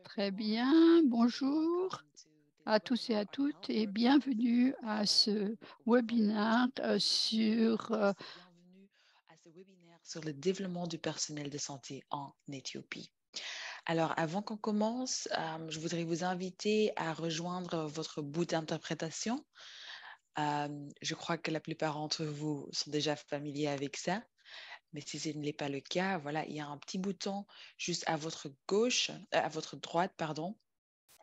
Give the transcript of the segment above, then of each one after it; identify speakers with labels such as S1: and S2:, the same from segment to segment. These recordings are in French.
S1: Très bien, bonjour à tous et à toutes et bienvenue à ce webinaire
S2: sur le développement du personnel de santé en Éthiopie. Alors, avant qu'on commence, je voudrais vous inviter à rejoindre votre bout d'interprétation. Je crois que la plupart d'entre vous sont déjà familiers avec ça. Mais si ce n'est pas le cas, voilà, il y a un petit bouton juste à votre gauche, à votre droite, pardon,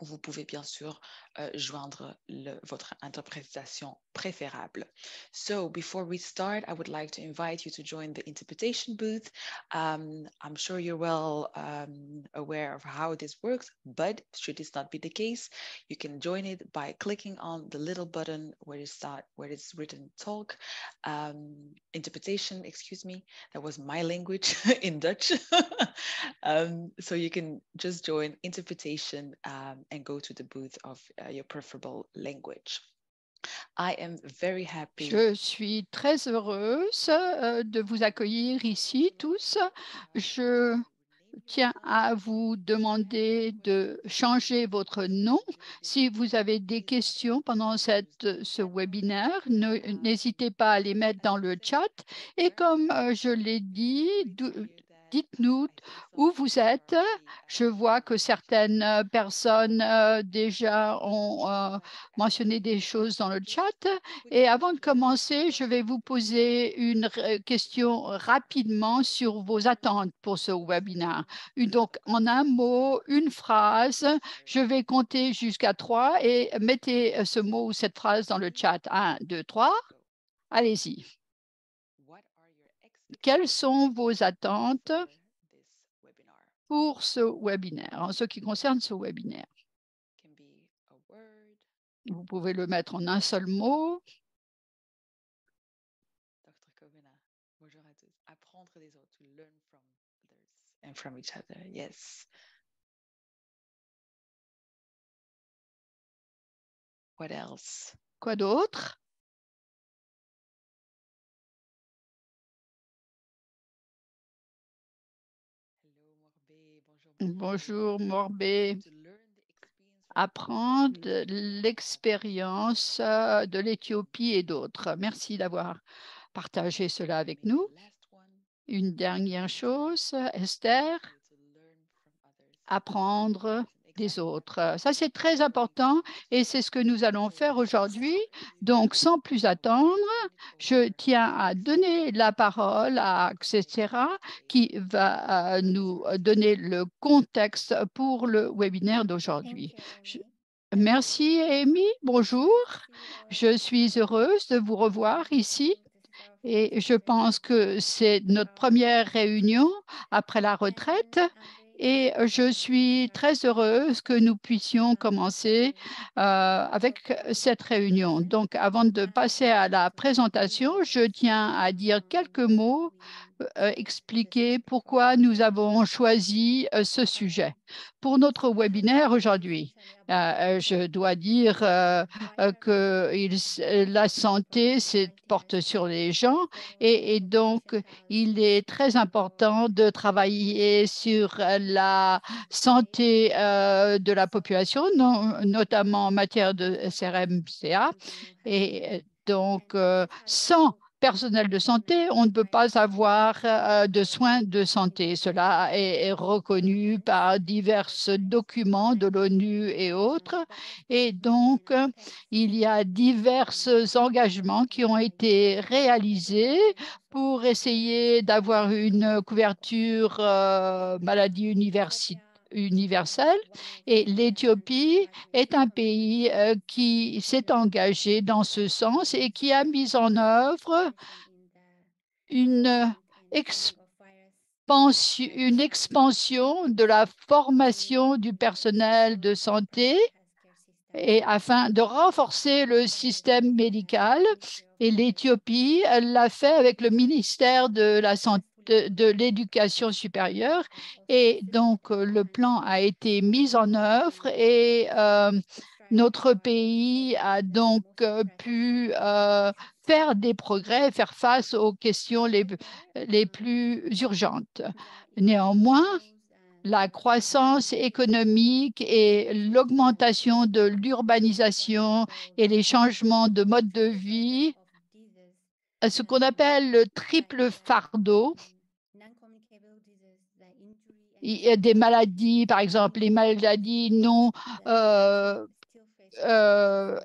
S2: où vous pouvez bien sûr joindre votre interprétation préférable. So before we start, I would like to invite you to join the interpretation booth. I'm sure you're well aware of how this works, but should this not be the case, you can join it by clicking on the little button where it's written talk, interpretation, excuse me, that was my language in Dutch. So you can just join interpretation and go to the booth of your preferable language. I am very happy.
S1: Je suis très heureuse de vous accueillir ici tous. Je tiens à vous demander de changer votre nom. Si vous avez des questions pendant ce webinaire, n'hésitez pas à les mettre dans le chat. Et comme je l'ai dit, dites-nous où vous êtes. Je vois que certaines personnes déjà ont mentionné des choses dans le chat. Et avant de commencer, je vais vous poser une question rapidement sur vos attentes pour ce webinaire. Donc, en un mot, une phrase, je vais compter jusqu'à 3 et mettez ce mot ou cette phrase dans le chat. 1, 2, 3. Allez-y. Quelles sont vos attentes pour ce webinaire, en ce qui concerne ce webinaire? Vous pouvez le mettre en un seul mot.
S2: Dr. Kovina, bonjour à tous. Apprendre des autres, to learn from others and from each other. Yes. What else?
S1: Quoi d'autre?
S2: Hello, Morbe.
S1: Bonjour, Morbé. Apprendre l'expérience de l'Éthiopie et d'autres. Merci d'avoir partagé cela avec nous. Une dernière chose, Esther, apprendre des autres. Ça, c'est très important et c'est ce que nous allons faire aujourd'hui. Donc, sans plus attendre, je tiens à donner la parole à Xetera qui va nous donner le contexte pour le webinaire d'aujourd'hui. Merci, Amy. Bonjour. Je suis heureuse de vous revoir ici. Et je pense que c'est notre première réunion après la retraite. Et je suis très heureuse que nous puissions commencer avec cette réunion. Donc, avant de passer à la présentation, je tiens à dire quelques mots, expliquer pourquoi nous avons choisi ce sujet pour notre webinaire aujourd'hui. Je dois dire que la santé porte sur les gens et donc il est très important de travailler sur la santé de la population, notamment en matière de SRMCA. Et donc, sans personnel de santé, on ne peut pas avoir de soins de santé. Cela est reconnu par divers documents de l'ONU et autres. Et donc, il y a divers engagements qui ont été réalisés pour essayer d'avoir une couverture maladie universelle. Et l'Éthiopie est un pays qui s'est engagé dans ce sens et qui a mis en œuvre une expansion de la formation du personnel de santé et afin de renforcer le système médical. Et l'Éthiopie l'a fait avec le ministère de la Santé, de l'éducation supérieure. Et donc, le plan a été mis en œuvre et notre pays a donc pu faire des progrès, faire face aux questions les plus urgentes. Néanmoins, la croissance économique et l'augmentation de l'urbanisation et les changements de mode de vie, ce qu'on appelle le triple fardeau. Il y a des maladies, par exemple, les maladies non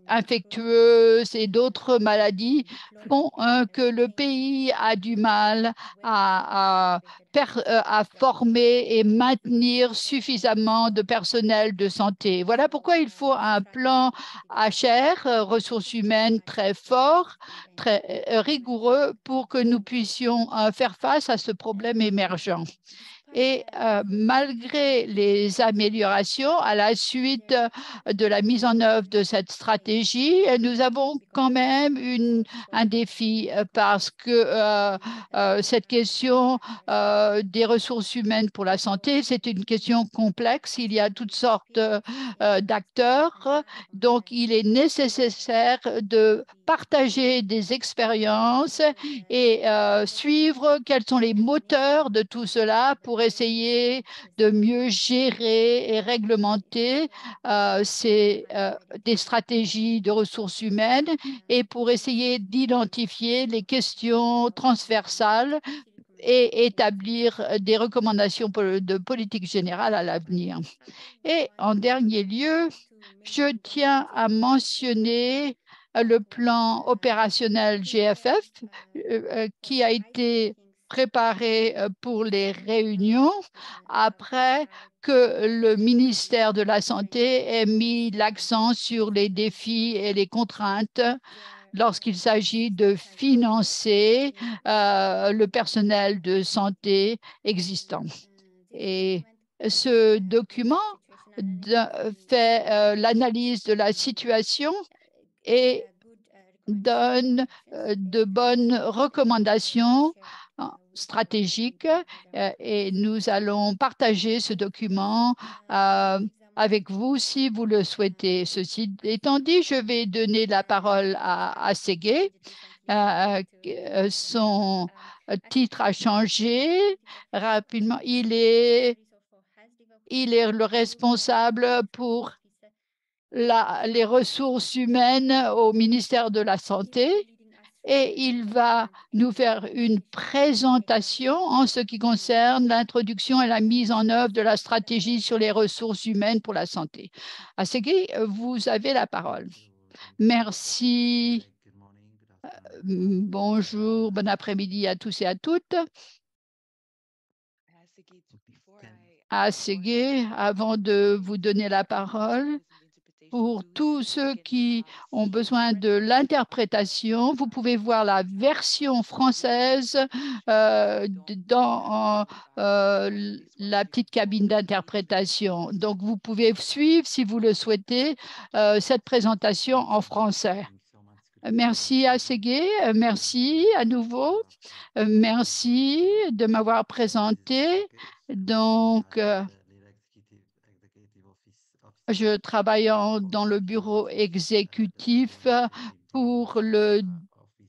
S1: infectieuses et d'autres maladies font que le pays a du mal à former et maintenir suffisamment de personnel de santé. Voilà pourquoi il faut un plan HR, ressources humaines très fort, très rigoureux pour que nous puissions faire face à ce problème émergent. Et malgré les améliorations à la suite de la mise en œuvre de cette stratégie, nous avons quand même un défi parce que cette question des ressources humaines pour la santé, c'est une question complexe. Il y a toutes sortes d'acteurs. Donc, il est nécessaire de partager des expériences et suivre quels sont les moteurs de tout cela pour essayer de mieux gérer et réglementer des stratégies de ressources humaines et pour essayer d'identifier les questions transversales et établir des recommandations de politique générale à l'avenir. Et en dernier lieu, je tiens à mentionner le plan opérationnel GFF qui a été préparé pour les réunions après que le ministère de la Santé ait mis l'accent sur les défis et les contraintes lorsqu'il s'agit de financer le personnel de santé existant. Et ce document fait l'analyse de la situation et donne de bonnes recommandations stratégiques et nous allons partager ce document avec vous si vous le souhaitez. Ceci étant dit, je vais donner la parole à Ségué. Son titre a changé rapidement. Il est le responsable pour les ressources humaines au ministère de la Santé et il va nous faire une présentation en ce qui concerne l'introduction et la mise en œuvre de la stratégie sur les ressources humaines pour la santé. Assegui, vous avez la parole. Merci. Bonjour, bon après-midi à tous et à toutes. Assegui, avant de vous donner la parole, pour tous ceux qui ont besoin de l'interprétation, vous pouvez voir la version française dans la petite cabine d'interprétation. Donc, vous pouvez suivre, si vous le souhaitez, cette présentation en français. Merci à Ségué, merci à nouveau, merci de m'avoir présenté. Donc, je travaille dans le bureau exécutif pour le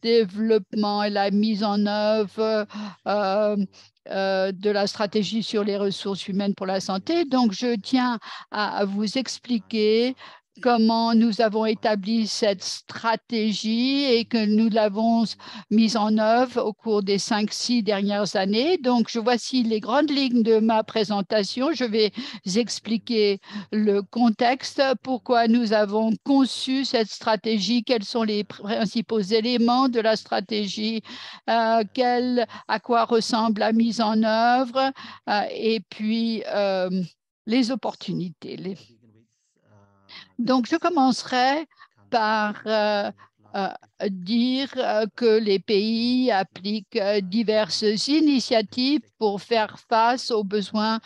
S1: développement et la mise en œuvre de la stratégie sur les ressources humaines pour la santé. Donc, je tiens à vous expliquer comment nous avons établi cette stratégie et que nous l'avons mise en œuvre au cours des 5-6 dernières années. Donc, voici les grandes lignes de ma présentation. Je vais expliquer le contexte, pourquoi nous avons conçu cette stratégie, quels sont les principaux éléments de la stratégie, à quoi ressemble la mise en œuvre et puis les opportunités. Donc, je commencerai par dire que les pays appliquent diverses initiatives pour faire face aux besoins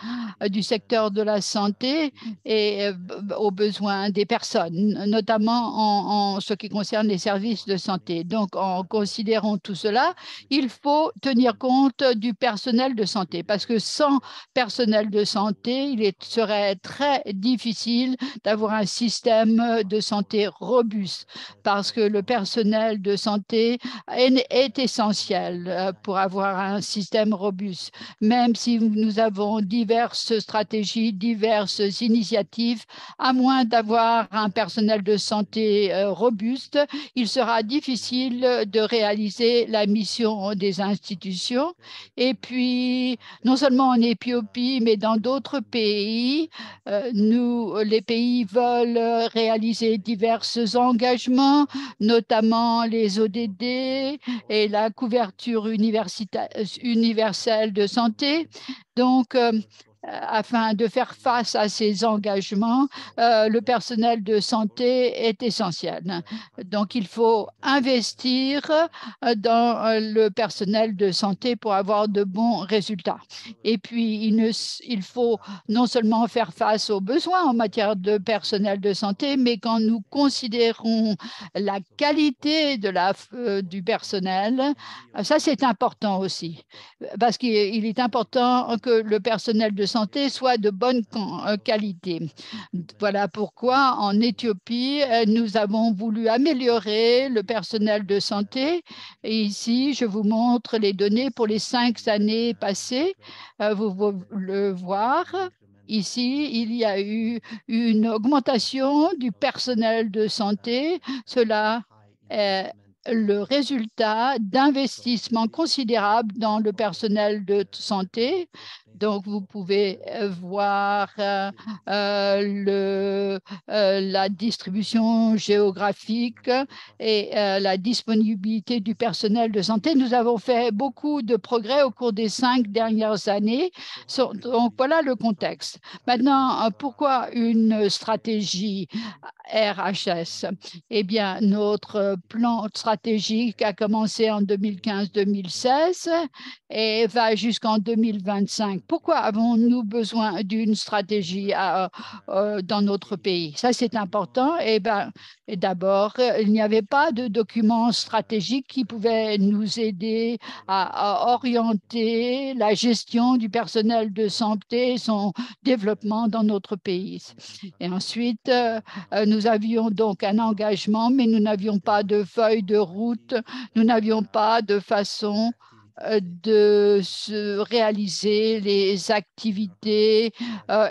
S1: du secteur de la santé et aux besoins des personnes, notamment en ce qui concerne les services de santé. Donc, en considérant tout cela, il faut tenir compte du personnel de santé parce que sans personnel de santé, il serait très difficile d'avoir un système de santé robuste parce que le personnel personnel de santé est essentiel pour avoir un système robuste. Même si nous avons diverses stratégies, diverses initiatives, à moins d'avoir un personnel de santé robuste, il sera difficile de réaliser la mission des institutions. Et puis, non seulement en Éthiopie, mais dans d'autres pays, les pays veulent réaliser divers engagements, notamment les ODD et la couverture universelle de santé. Donc, afin de faire face à ces engagements, le personnel de santé est essentiel. Donc, il faut investir dans le personnel de santé pour avoir de bons résultats. Et puis, il faut non seulement faire face aux besoins en matière de personnel de santé, mais quand nous considérons la qualité du personnel, ça c'est important aussi, parce qu'il est important que le personnel de santé soit de bonne qualité. Voilà pourquoi en Éthiopie, nous avons voulu améliorer le personnel de santé. Et ici, je vous montre les données pour les 5 années passées. Vous pouvez le voir. Ici, il y a eu une augmentation du personnel de santé. Cela est le résultat d'investissements considérables dans le personnel de santé. Donc, vous pouvez voir la distribution géographique et la disponibilité du personnel de santé. Nous avons fait beaucoup de progrès au cours des 5 dernières années. Donc, voilà le contexte. Maintenant, pourquoi une stratégie RHS? Eh bien, notre plan stratégique a commencé en 2015-2016 et va jusqu'en 2025. Pourquoi avons-nous besoin d'une stratégie dans notre pays? Ça, c'est important. Et d'abord, il n'y avait pas de document stratégique qui pouvait nous aider à orienter la gestion du personnel de santé et son développement dans notre pays. Et ensuite, nous avions donc un engagement, mais nous n'avions pas de feuille de route, nous n'avions pas de façon de se réaliser les activités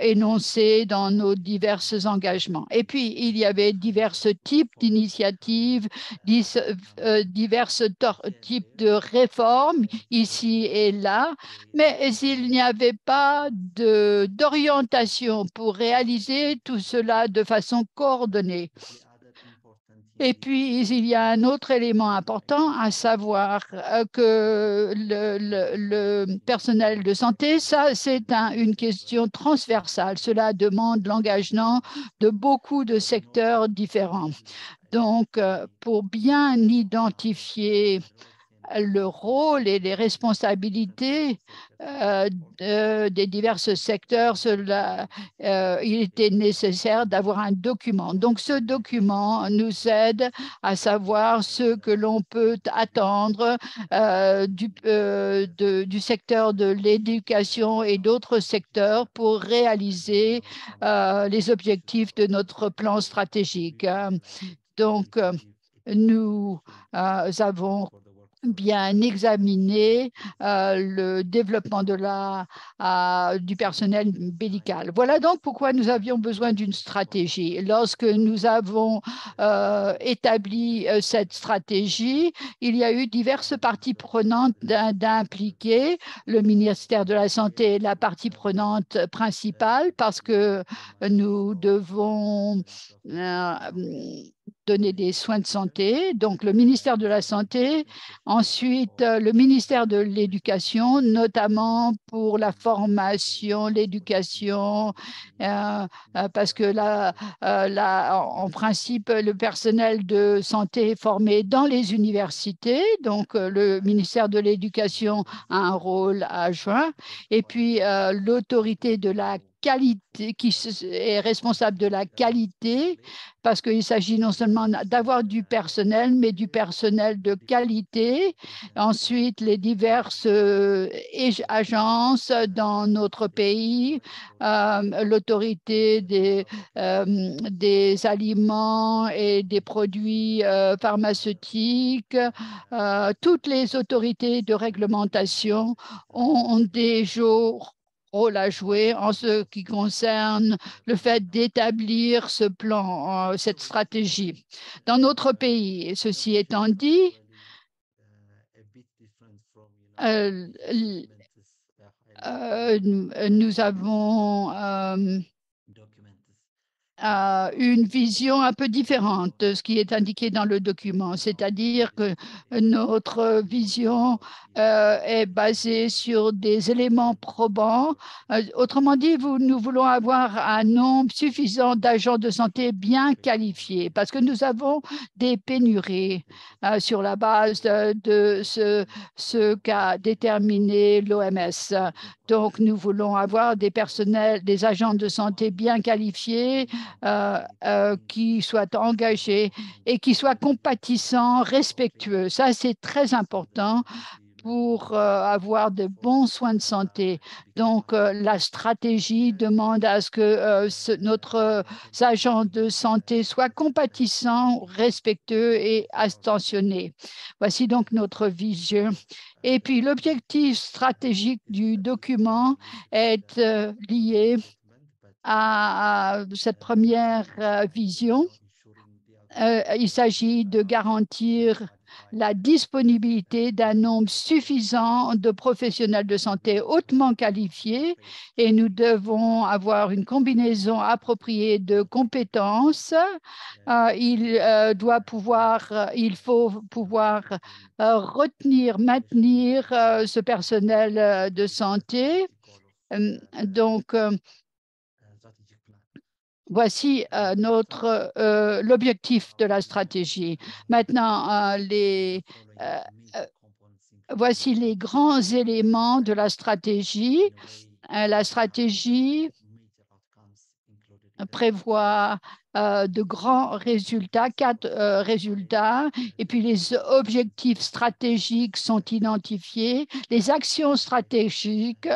S1: énoncées dans nos divers engagements. Et puis, il y avait divers types d'initiatives, divers types de réformes ici et là, mais il n'y avait pas d'orientation pour réaliser tout cela de façon coordonnée. Et puis, il y a un autre élément important, à savoir que le personnel de santé, ça, c'est une question transversale. Cela demande l'engagement de beaucoup de secteurs différents. Donc, pour bien identifier le rôle et les responsabilités des divers secteurs, il était nécessaire d'avoir un document. Donc, ce document nous aide à savoir ce que l'on peut attendre du secteur de l'éducation et d'autres secteurs pour réaliser les objectifs de notre plan stratégique. Donc, nous avons bien examiner le développement du personnel médical. Voilà donc pourquoi nous avions besoin d'une stratégie. Lorsque nous avons établi cette stratégie, il y a eu diverses parties prenantes d'impliquer. Le ministère de la Santé est la partie prenante principale parce que nous devons donner des soins de santé. Donc, le ministère de la Santé, ensuite, le ministère de l'Éducation, notamment pour la formation, l'éducation, parce que en principe, le personnel de santé est formé dans les universités. Donc, le ministère de l'Éducation a un rôle adjoint. Et puis, l'autorité de la qualité, est responsable de la qualité, parce qu'il s'agit non seulement d'avoir du personnel, mais du personnel de qualité. Ensuite, les diverses agences dans notre pays, l'autorité des aliments et des produits pharmaceutiques, toutes les autorités de réglementation ont des rôle à jouer en ce qui concerne le fait d'établir ce plan, cette stratégie. Dans notre pays, ceci étant dit, nous avons une vision un peu différente de ce qui est indiqué dans le document, c'est-à-dire que notre vision est basée sur des éléments probants. Autrement dit, nous voulons avoir un nombre suffisant d'agents de santé bien qualifiés parce que nous avons des pénuries sur la base de ce qu'a déterminé l'OMS. Donc, nous voulons avoir des personnels, des agents de santé bien qualifiés, qui soient engagés et qui soient compatissants, respectueux. Ça, c'est très important pour avoir de bons soins de santé. Donc, la stratégie demande à ce que notre agent de santé soit compatissant, respectueux et attentionnés. Voici donc notre vision. Et puis, l'objectif stratégique du document est lié à cette première vision. Il s'agit de garantir la disponibilité d'un nombre suffisant de professionnels de santé hautement qualifiés et nous devons avoir une combinaison appropriée de compétences. Il faut pouvoir retenir, maintenir ce personnel de santé. Donc, voici l'objectif de la stratégie. Maintenant, voici les grands éléments de la stratégie. La stratégie prévoit de grands résultats, 4 résultats, et puis les objectifs stratégiques sont identifiés, les actions stratégiques,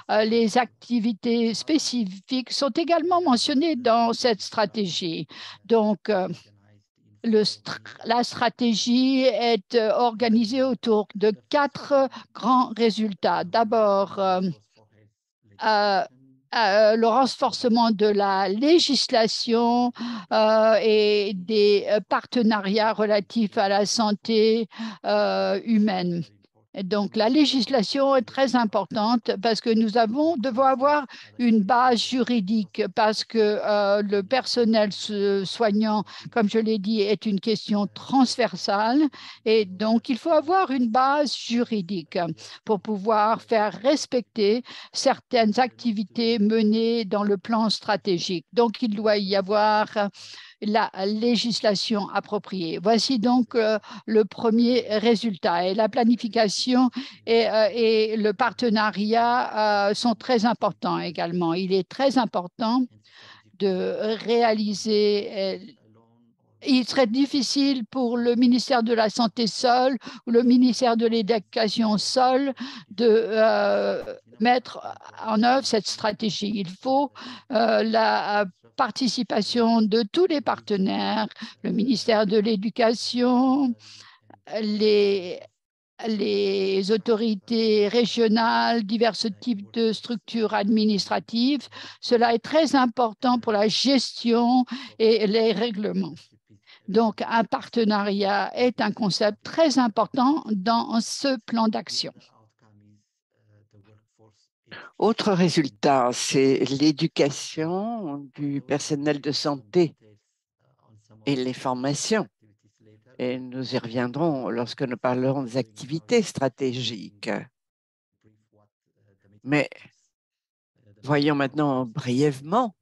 S1: les activités spécifiques sont également mentionnées dans cette stratégie. Donc, la stratégie est organisée autour de 4 grands résultats. D'abord, le renforcement de la législation et des partenariats relatifs à la santé humaine. Et donc, la législation est très importante parce que nous devons avoir une base juridique parce que le personnel soignant, comme je l'ai dit, est une question transversale et donc il faut avoir une base juridique pour pouvoir faire respecter certaines activités menées dans le plan stratégique. Donc, il doit y avoir la législation appropriée. Voici donc le premier résultat. Et la planification et le partenariat sont très importants également. Il est très important de réaliser. Il serait difficile pour le ministère de la Santé seul ou le ministère de l'Éducation seul de mettre en œuvre cette stratégie. Il faut la participation de tous les partenaires, le ministère de l'Éducation, les autorités régionales, divers types de structures administratives. Cela est très important pour la gestion et les règlements. Donc, un partenariat est un concept très important dans ce plan d'action.
S3: Autre résultat, c'est l'éducation du personnel de santé et les formations. Et nous y reviendrons lorsque nous parlerons des activités stratégiques. Mais voyons maintenant brièvement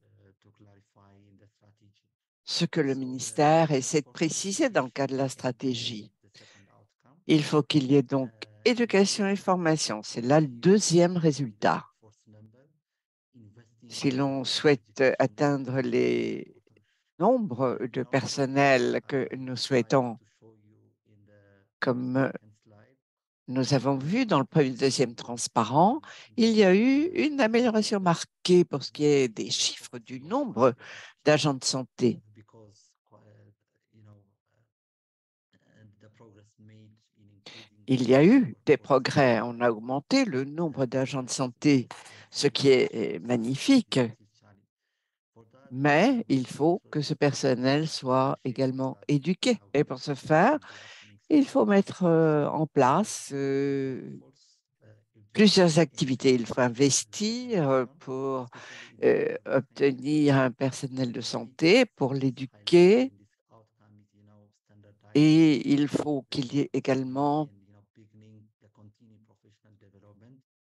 S3: ce que le ministère essaie de préciser dans le cadre de la stratégie. Il faut qu'il y ait donc éducation et formation. C'est là le deuxième résultat. Si l'on souhaite atteindre les nombres de personnel que nous souhaitons, comme nous avons vu dans le deuxième transparent, il y a eu une amélioration marquée pour ce qui est des chiffres du nombre d'agents de santé. Il y a eu des progrès. On a augmenté le nombre d'agents de santé, ce qui est magnifique. Mais il faut que ce personnel soit également éduqué. Et pour ce faire, il faut mettre en place plusieurs activités. Il faut investir pour obtenir un personnel de santé, pour l'éduquer. Et il faut qu'il y ait également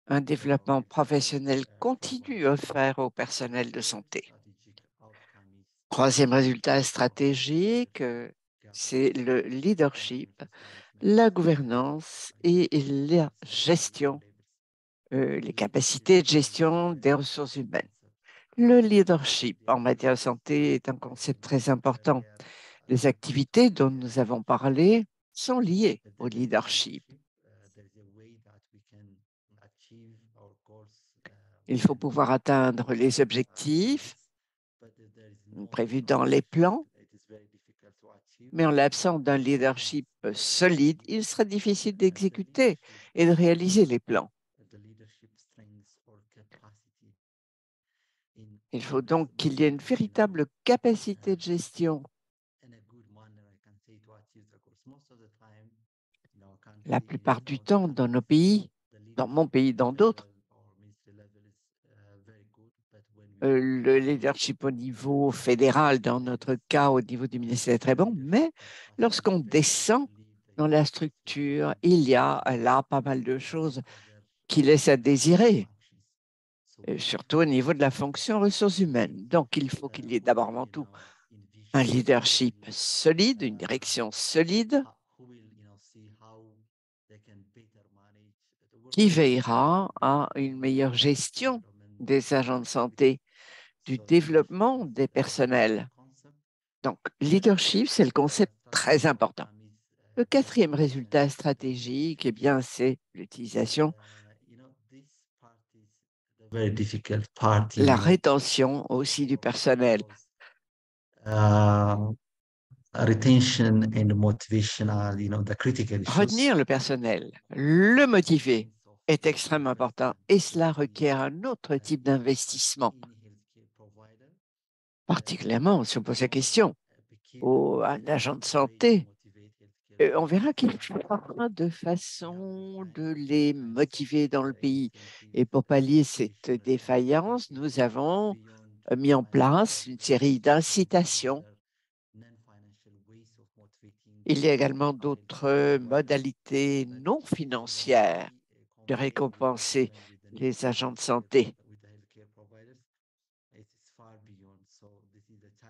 S3: un développement professionnel continu offert au personnel de santé. Troisième résultat stratégique, c'est le leadership, la gouvernance et la gestion, les capacités de gestion des ressources humaines. Le leadership en matière de santé est un concept très important. Les activités dont nous avons parlé sont liées au leadership. Il faut pouvoir atteindre les objectifs prévus dans les plans, mais en l'absence d'un leadership solide, il sera difficile d'exécuter et de réaliser les plans. Il faut donc qu'il y ait une véritable capacité de gestion. La plupart du temps, dans nos pays, dans mon pays, dans d'autres, le leadership au niveau fédéral, dans notre cas, au niveau du ministère, est très bon, mais lorsqu'on descend dans la structure, il y a là pas mal de choses qui laissent à désirer, surtout au niveau de la fonction ressources humaines. Donc, il faut qu'il y ait d'abord avant tout un leadership solide, une direction solide qui veillera à une meilleure gestion des agents de santé, du développement des personnels. Donc, leadership, c'est le concept très important. Le quatrième résultat stratégique, eh bien, c'est l'utilisation, la rétention aussi du personnel. Retenir le personnel, le motiver est extrêmement important et cela requiert un autre type d'investissement. Particulièrement, si on pose la question à un agent de santé, on verra qu'il faudra de façon de les motiver dans le pays. Et pour pallier cette défaillance, nous avons mis en place une série d'incitations. Il y a également d'autres modalités non financières de récompenser les agents de santé.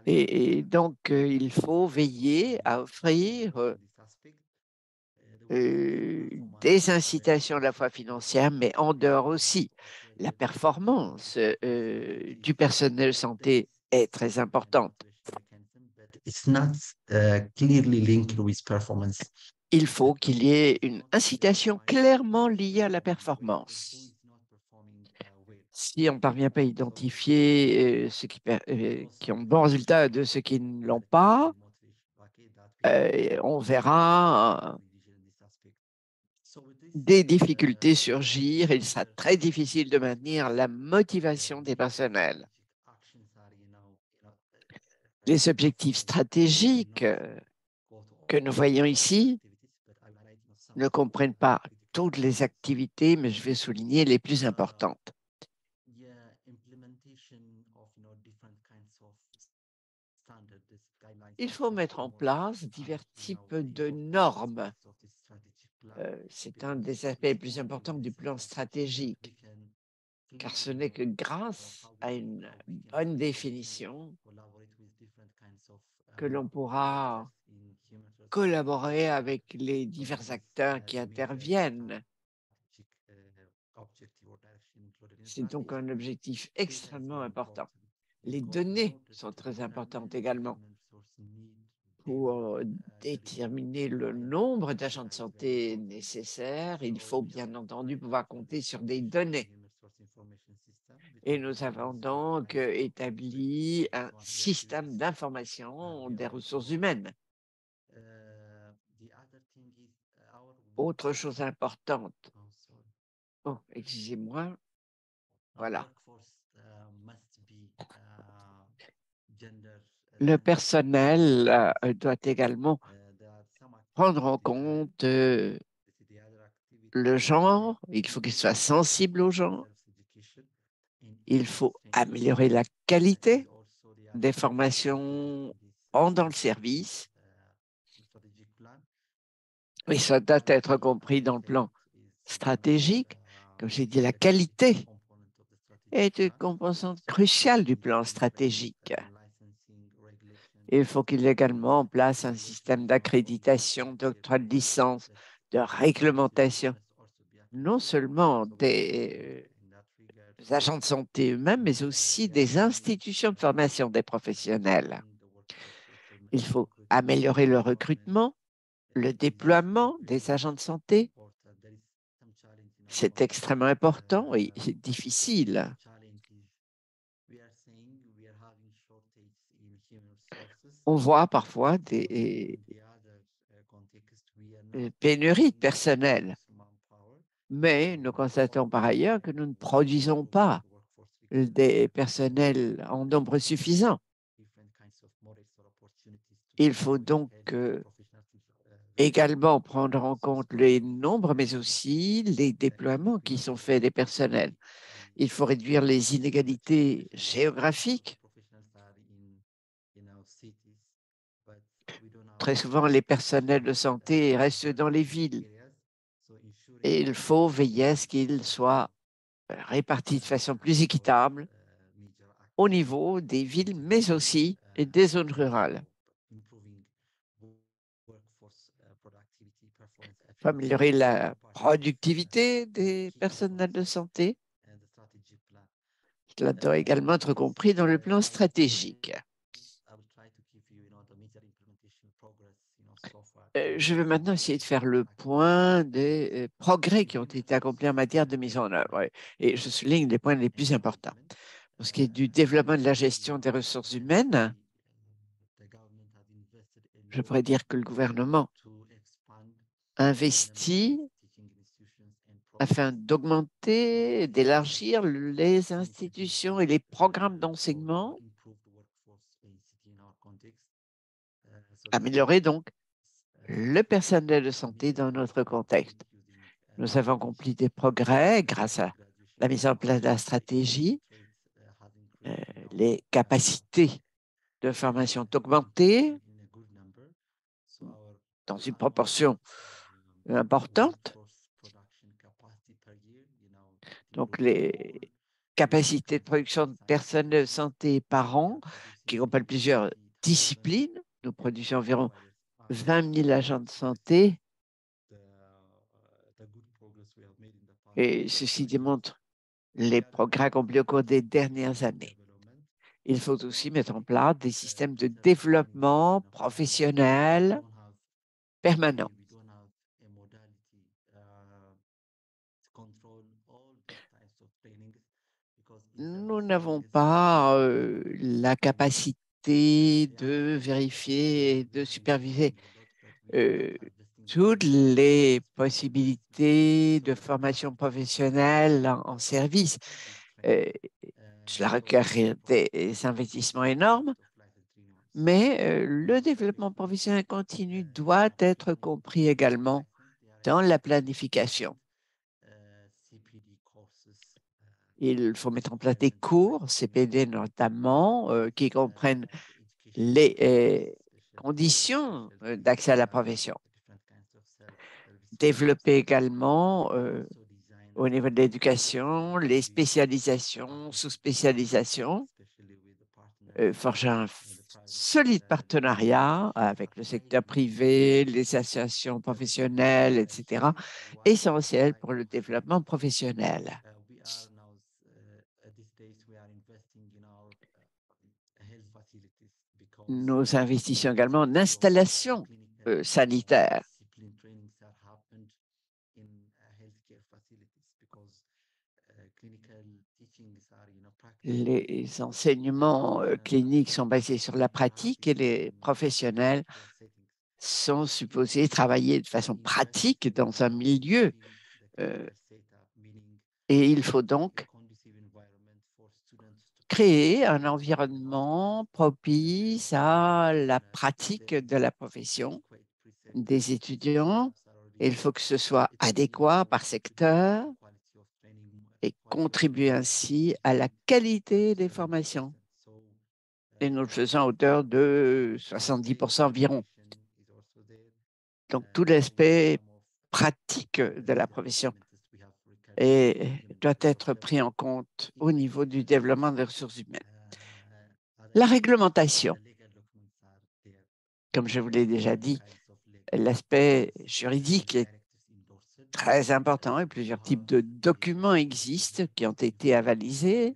S3: Et donc, il faut veiller à offrir des incitations à la fois financières, mais en dehors aussi. La performance du personnel de santé est très importante. Il faut qu'il y ait une incitation clairement liée à la performance. Si on ne parvient pas à identifier ceux qui ont de bons résultats de ceux qui ne l'ont pas, on verra des difficultés surgir et il sera très difficile de maintenir la motivation des personnels. Les objectifs stratégiques que nous voyons ici ne comprennent pas toutes les activités, mais je vais souligner les plus importantes. Il faut mettre en place divers types de normes. C'est un des aspects les plus importants du plan stratégique, car ce n'est que grâce à une bonne définition que l'on pourra collaborer avec les divers acteurs qui interviennent C'est donc un objectif extrêmement important. Les données sont très importantes également pour déterminer le nombre d'agents de santé nécessaires. Il faut bien entendu pouvoir compter sur des données. Et nous avons donc établi un système d'information des ressources humaines. Autre chose importante. Oh, excusez-moi. Voilà. Le personnel doit également prendre en compte le genre. Il faut qu'il soit sensible au genre. Il faut améliorer la qualité des formations pendant le service. Et ça doit être compris dans le plan stratégique. Comme j'ai dit, la qualité est une composante cruciale du plan stratégique. Il faut qu'il y ait également en place un système d'accréditation, d'octroi de licence, de réglementation, non seulement des agents de santé eux-mêmes, mais aussi des institutions de formation des professionnels. Il faut améliorer le recrutement, le déploiement des agents de santé. C'est extrêmement important et difficile. On voit parfois des pénuries de personnel, mais nous constatons par ailleurs que nous ne produisons pas des personnels en nombre suffisant. Il faut donc également prendre en compte les nombres, mais aussi les déploiements qui sont faits des personnels. Il faut réduire les inégalités géographiques. Très souvent, les personnels de santé restent dans les villes et il faut veiller à ce qu'ils soient répartis de façon plus équitable au niveau des villes, mais aussi des zones rurales. Il faut améliorer la productivité des personnels de santé. Cela doit également être compris dans le plan stratégique. Je vais maintenant essayer de faire le point des progrès qui ont été accomplis en matière de mise en œuvre. Et je souligne les points les plus importants. Pour ce qui est du développement de la gestion des ressources humaines, je pourrais dire que le gouvernement investit afin d'augmenter, d'élargir les institutions et les programmes d'enseignement, améliorer donc le personnel de santé dans notre contexte. Nous avons accompli des progrès grâce à la mise en place de la stratégie. Les capacités de formation sont augmentées dans une proportion importante. Donc, les capacités de production de personnel de santé par an, qui comprennent plusieurs disciplines. Nous produisons environ 20 000 agents de santé. Et ceci démontre les progrès accomplis au cours des dernières années. Il faut aussi mettre en place des systèmes de développement professionnel permanent. Nous n'avons pas la capacité de vérifier et de superviser toutes les possibilités de formation professionnelle en service. Cela requiert des investissements énormes, mais le développement professionnel continu doit être compris également dans la planification. Il faut mettre en place des cours, CPD notamment, qui comprennent les conditions d'accès à la profession. Développer également au niveau de l'éducation, les spécialisations, sous-spécialisations, forger un solide partenariat avec le secteur privé, les associations professionnelles, etc., essentiel pour le développement professionnel. Nous investissons également en installation sanitaire. Les enseignements cliniques sont basés sur la pratique et les professionnels sont supposés travailler de façon pratique dans un milieu et il faut donc créer un environnement propice à la pratique de la profession des étudiants. Il faut que ce soit adéquat par secteur et contribuer ainsi à la qualité des formations. Et nous le faisons à hauteur de 70% environ. Donc, tout l'aspect pratique de la profession doit être pris en compte au niveau du développement des ressources humaines. La réglementation, comme je vous l'ai déjà dit, l'aspect juridique est très important et plusieurs types de documents existent qui ont été avalisés.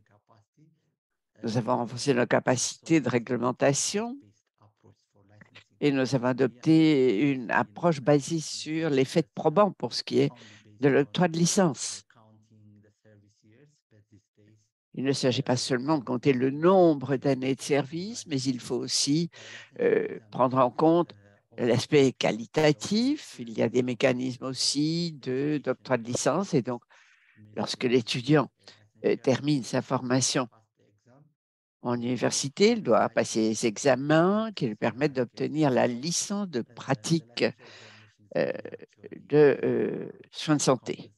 S3: Nous avons renforcé nos capacités de réglementation et nous avons adopté une approche basée sur l'effet de probant pour ce qui est de l'octroi de licence. Il ne s'agit pas seulement de compter le nombre d'années de service, mais il faut aussi prendre en compte l'aspect qualitatif. Il y a des mécanismes aussi d'octroi de licence et donc lorsque l'étudiant termine sa formation en université, il doit passer les examens qui lui permettent d'obtenir la licence de pratique de soins de santé.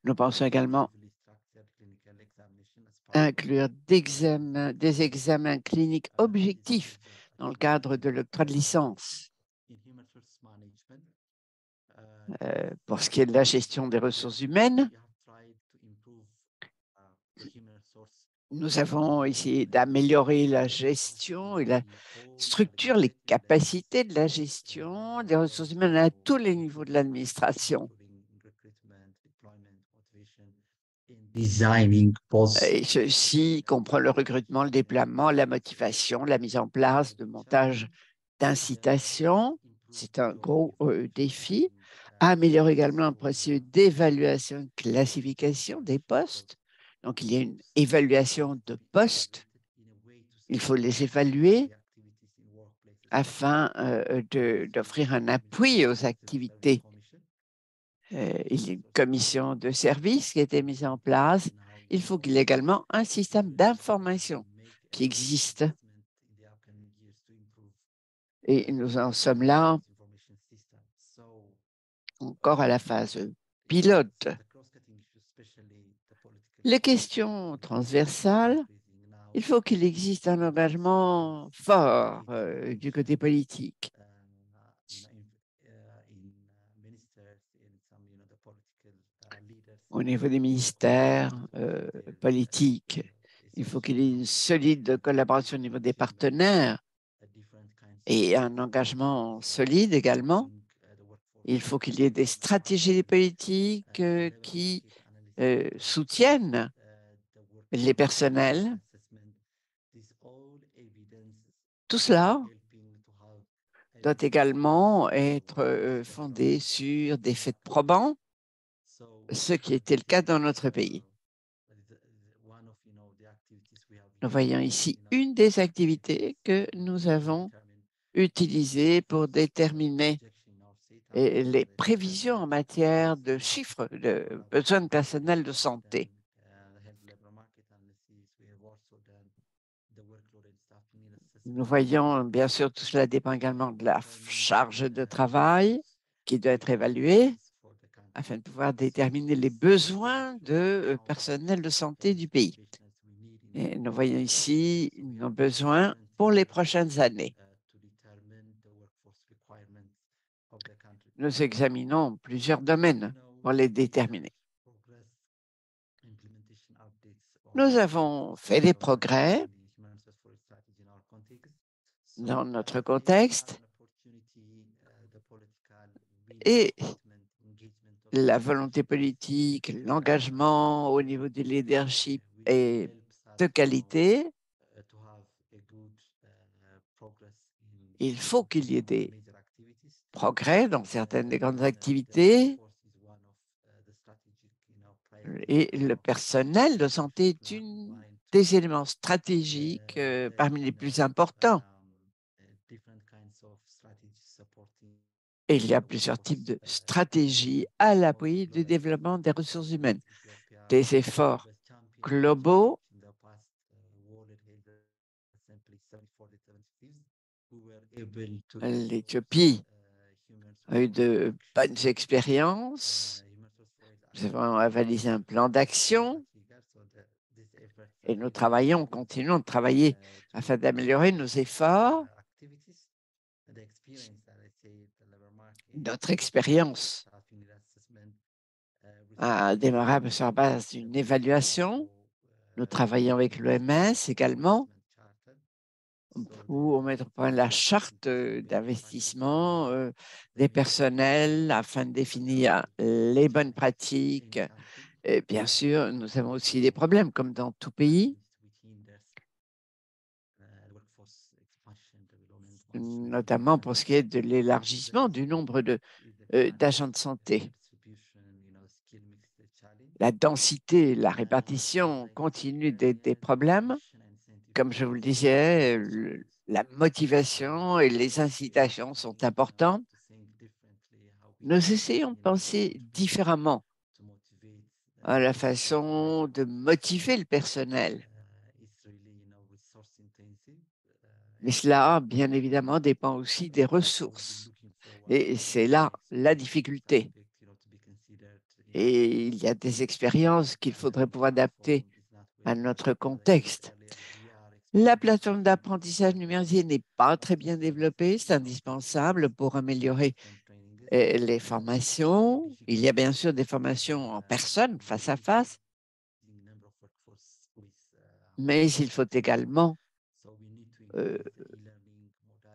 S3: Nous pensons également inclure des examens cliniques objectifs dans le cadre de l'octroi de licence. Pour ce qui est de la gestion des ressources humaines, nous avons essayé d'améliorer la gestion et la structure, les capacités de la gestion des ressources humaines à tous les niveaux de l'administration. Et ceci comprend le recrutement, le déploiement, la motivation, la mise en place de montage d'incitation. C'est un gros défi. Améliorer également un processus d'évaluation et de classification des postes. Donc, il y a une évaluation de postes. Il faut les évaluer afin d'offrir un appui aux activités. Il y a une commission de service qui a été mise en place. Il faut qu'il y ait également un système d'information qui existe. Et nous en sommes là encore à la phase pilote. Les questions transversales, il faut qu'il existe un engagement fort du côté politique. Au niveau des ministères politiques, il faut qu'il y ait une solide collaboration au niveau des partenaires et un engagement solide également. Il faut qu'il y ait des stratégies politiques qui soutiennent les personnels. Tout cela doit également être fondé sur des faits probants, ce qui était le cas dans notre pays. Nous voyons ici une des activités que nous avons utilisées pour déterminer les prévisions en matière de chiffres de besoins de personnel de santé. Nous voyons, bien sûr, tout cela dépend également de la charge de travail qui doit être évaluée afin de pouvoir déterminer les besoins de personnel de santé du pays. Et nous voyons ici nos besoins pour les prochaines années. Nous examinons plusieurs domaines pour les déterminer. Nous avons fait des progrès dans notre contexte et la volonté politique, l'engagement au niveau du leadership est de qualité. Il faut qu'il y ait des progrès dans certaines des grandes activités et le personnel de santé est une des éléments stratégiques parmi les plus importants. Et il y a plusieurs types de stratégies à l'appui du développement des ressources humaines. Des efforts globaux. L'Éthiopie a eu de bonnes expériences. Nous avons avalisé un plan d'action et nous continuons de travailler afin d'améliorer nos efforts. Notre expérience a démarré sur la base d'une évaluation. Nous travaillons avec l'OMS également pour mettre au point la charte d'investissement des personnels afin de définir les bonnes pratiques. Et bien sûr, nous avons aussi des problèmes, comme dans tout pays, notamment pour ce qui est de l'élargissement du nombre d'agents de santé. La densité, la répartition continue d'être des problèmes. Comme je vous le disais, la motivation et les incitations sont importantes. Nous essayons de penser différemment à la façon de motiver le personnel. Mais cela, bien évidemment, dépend aussi des ressources. Et c'est là la difficulté. Et il y a des expériences qu'il faudrait pouvoir adapter à notre contexte. La plateforme d'apprentissage numérisé n'est pas très bien développée. C'est indispensable pour améliorer les formations. Il y a bien sûr des formations en personne, face à face, mais il faut également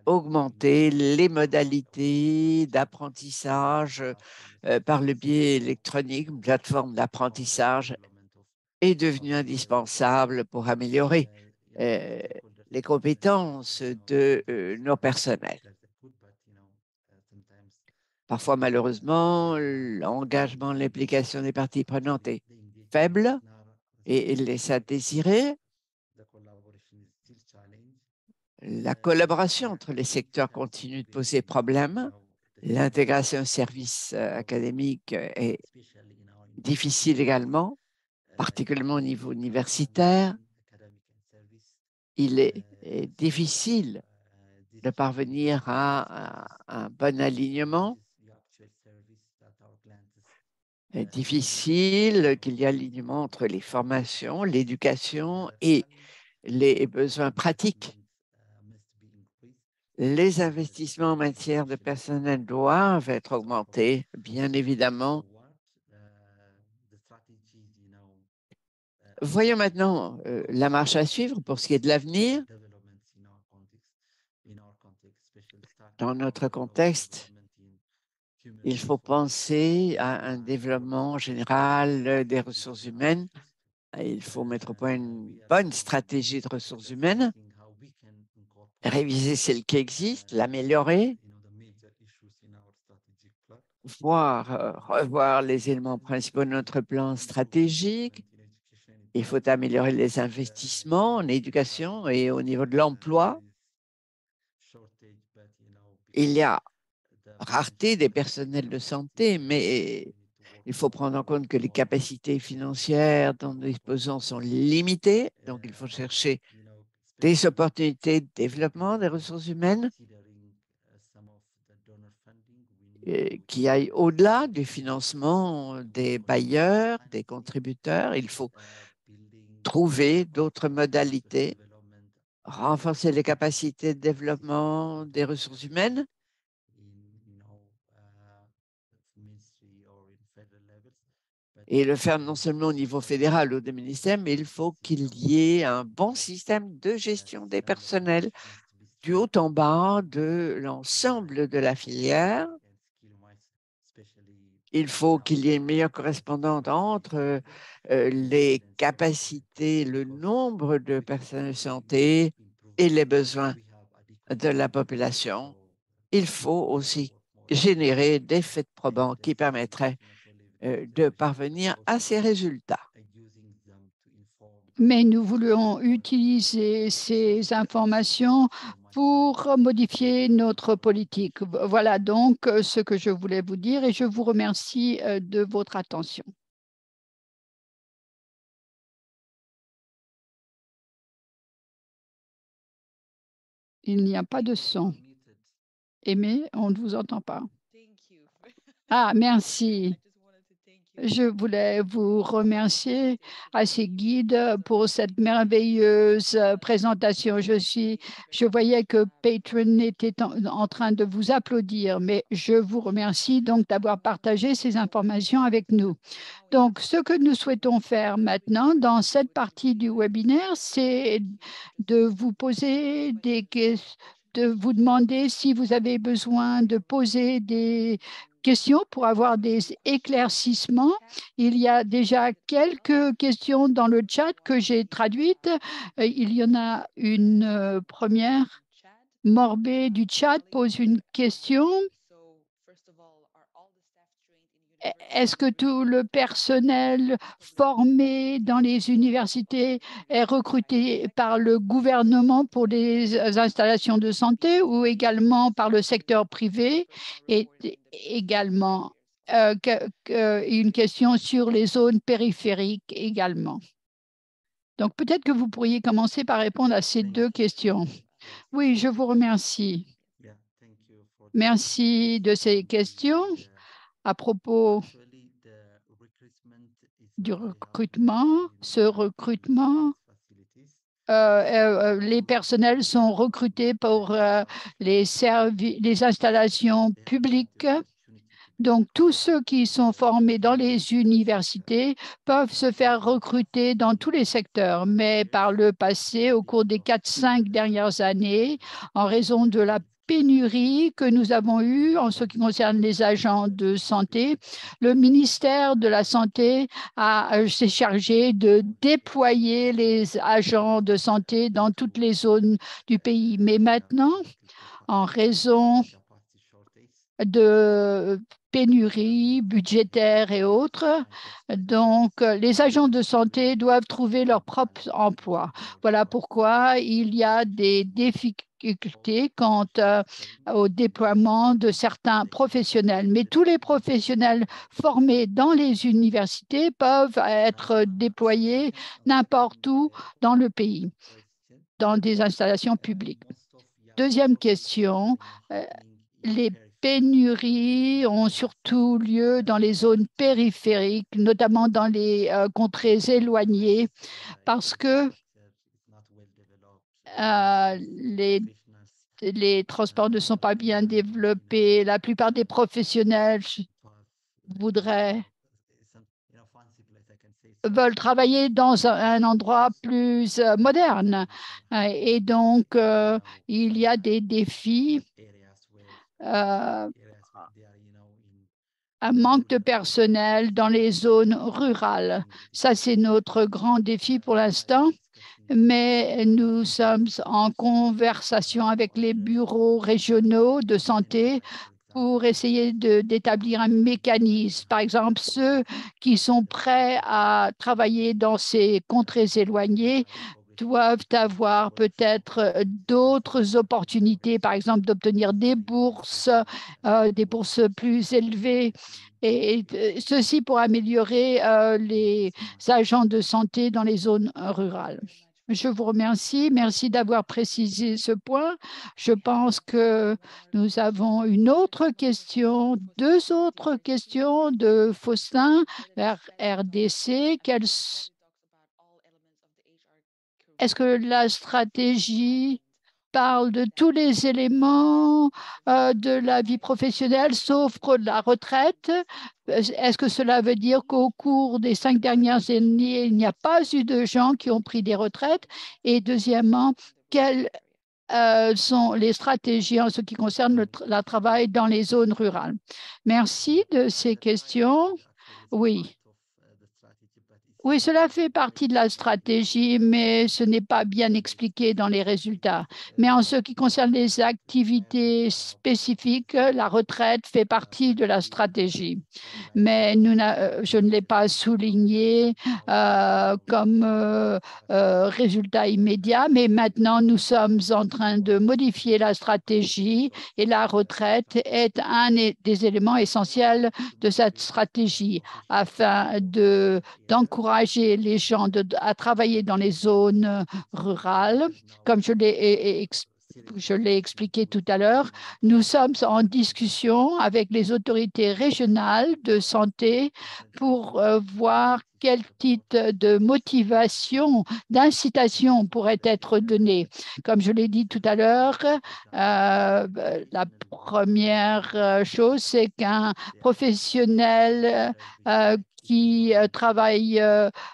S3: augmenter les modalités d'apprentissage par le biais électronique. Une plateforme d'apprentissage est devenue indispensable pour améliorer les compétences de nos personnels. Parfois, malheureusement, l'engagement, l'implication des parties prenantes est faible et laisse à désirer. La collaboration entre les secteurs continue de poser problème. L'intégration au service académique est difficile également, particulièrement au niveau universitaire. Il est difficile de parvenir à un bon alignement. Il est difficile qu'il y ait alignement entre les formations, l'éducation et les besoins pratiques. Les investissements en matière de personnel doivent être augmentés, bien évidemment. Voyons maintenant la marche à suivre pour ce qui est de l'avenir. Dans notre contexte, il faut penser à un développement général des ressources humaines. Il faut mettre au point une bonne stratégie de ressources humaines, réviser celle qui existe, l'améliorer, revoir les éléments principaux de notre plan stratégique. Il faut améliorer les investissements en éducation et au niveau de l'emploi. Il y a rareté des personnels de santé, mais il faut prendre en compte que les capacités financières dont nous disposons sont limitées. Donc, il faut chercher des opportunités de développement des ressources humaines qui aillent au-delà du financement des bailleurs, des contributeurs. Il faut trouver d'autres modalités, renforcer les capacités de développement des ressources humaines. Et le faire non seulement au niveau fédéral ou des ministères, mais il faut qu'il y ait un bon système de gestion des personnels du haut en bas de l'ensemble de la filière. Il faut qu'il y ait une meilleure correspondance entre les capacités, le nombre de personnels de santé et les besoins de la population. Il faut aussi générer des faits probants qui permettraient de parvenir à ces résultats.
S1: Mais nous voulons utiliser ces informations pour modifier notre politique. Voilà donc ce que je voulais vous dire et je vous remercie de votre attention. Il n'y a pas de son. Aimé, on ne vous entend pas. Ah, merci. Je voulais vous remercier à ces guides pour cette merveilleuse présentation. Je voyais que Patron était en train de vous applaudir, mais je vous remercie donc d'avoir partagé ces informations avec nous. Donc, ce que nous souhaitons faire maintenant dans cette partie du webinaire, c'est de vous poser des questions, de vous demander si vous avez besoin de poser des questions pour avoir des éclaircissements. Il y a déjà quelques questions dans le chat que j'ai traduites. Il y en a une première. Morbé du chat pose une question. Est-ce que tout le personnel formé dans les universités est recruté par le gouvernement pour des installations de santé ou également par le secteur privé? Et également, une question sur les zones périphériques également. Donc, peut-être que vous pourriez commencer par répondre à ces deux questions. Oui, je vous remercie. Merci de ces questions. À propos du recrutement, ce recrutement, les personnels sont recrutés pour les installations publiques. Donc, tous ceux qui sont formés dans les universités peuvent se faire recruter dans tous les secteurs. Mais par le passé, au cours des 4-5 dernières années, en raison de la pénurie que nous avons eue en ce qui concerne les agents de santé, le ministère de la Santé s'est chargé de déployer les agents de santé dans toutes les zones du pays. Mais maintenant, en raison de pénurie budgétaire et autres. Donc, les agents de santé doivent trouver leur propre emploi. Voilà pourquoi il y a des difficultés quant au déploiement de certains professionnels. Mais tous les professionnels formés dans les universités peuvent être déployés n'importe où dans le pays, dans des installations publiques. Deuxième question, les pénuries ont surtout lieu dans les zones périphériques, notamment dans les contrées éloignées, parce que les transports ne sont pas bien développés. La plupart des professionnels veulent travailler dans un endroit plus moderne. Et donc, il y a des défis. Un manque de personnel dans les zones rurales. Ça, c'est notre grand défi pour l'instant, mais nous sommes en conversation avec les bureaux régionaux de santé pour essayer d'établir un mécanisme. Par exemple, ceux qui sont prêts à travailler dans ces contrées éloignées doivent avoir peut-être d'autres opportunités, par exemple d'obtenir des bourses plus élevées, et ceci pour améliorer les agents de santé dans les zones rurales. Je vous remercie. Merci d'avoir précisé ce point. Je pense que nous avons une autre question, deux autres questions de Faustin, RDC. Est-ce que la stratégie parle de tous les éléments de la vie professionnelle, sauf la retraite. Est-ce que cela veut dire qu'au cours des 5 dernières années, il n'y a pas eu de gens qui ont pris des retraites? Et deuxièmement, quelles sont les stratégies en ce qui concerne le travail dans les zones rurales? Merci de ces questions. Oui. Oui, cela fait partie de la stratégie, mais ce n'est pas bien expliqué dans les résultats. Mais en ce qui concerne les activités spécifiques, la retraite fait partie de la stratégie. Mais je ne l'ai pas souligné comme résultat immédiat, mais maintenant nous sommes en train de modifier la stratégie et la retraite est un des éléments essentiels de cette stratégie afin d'encourager les gens à travailler dans les zones rurales. Comme je l'ai expliqué tout à l'heure, nous sommes en discussion avec les autorités régionales de santé pour voir quel type de motivation, d'incitation pourrait être donné. Comme je l'ai dit tout à l'heure, la première chose, c'est qu'un professionnel qui travaillent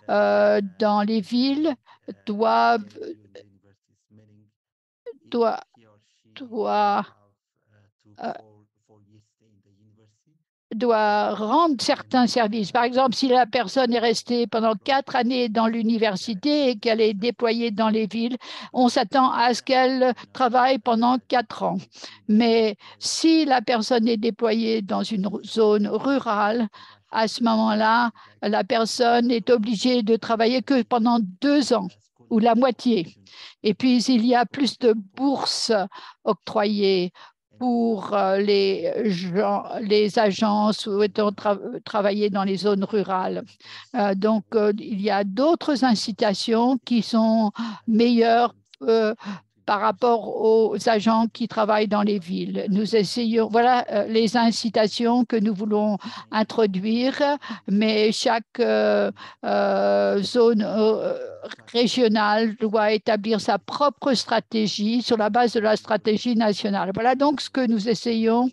S1: dans les villes doit, doit, doit rendre certains services. Par exemple, si la personne est restée pendant 4 années dans l'université et qu'elle est déployée dans les villes, on s'attend à ce qu'elle travaille pendant 4 ans. Mais si la personne est déployée dans une zone rurale, à ce moment-là, la personne est obligée de travailler que pendant 2 ans ou la moitié. Et puis, il y a plus de bourses octroyées pour les agents souhaitant travailler dans les zones rurales. Donc, il y a d'autres incitations qui sont meilleures par rapport aux agents qui travaillent dans les villes. Nous essayons, voilà les incitations que nous voulons introduire, mais chaque zone régionale doit établir sa propre stratégie sur la base de la stratégie nationale. Voilà donc ce que nous essayons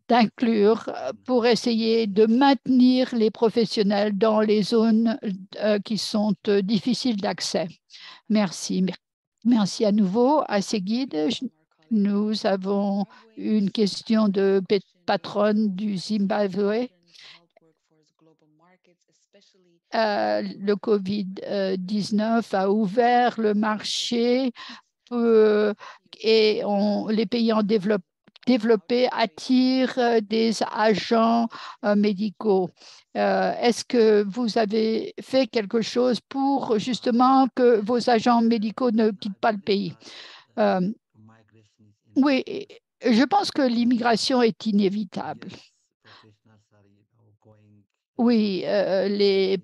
S1: d'inclure pour essayer de maintenir les professionnels dans les zones qui sont difficiles d'accès. Merci. Merci à nouveau à ces guides. Nous avons une question de patronne du Zimbabwe. Le Covid-19 a ouvert le marché et les pays en développé attirent des agents médicaux. Est-ce que vous avez fait quelque chose pour justement que vos agents médicaux ne quittent pas le pays? Oui, je pense que l'immigration est inévitable. Oui, les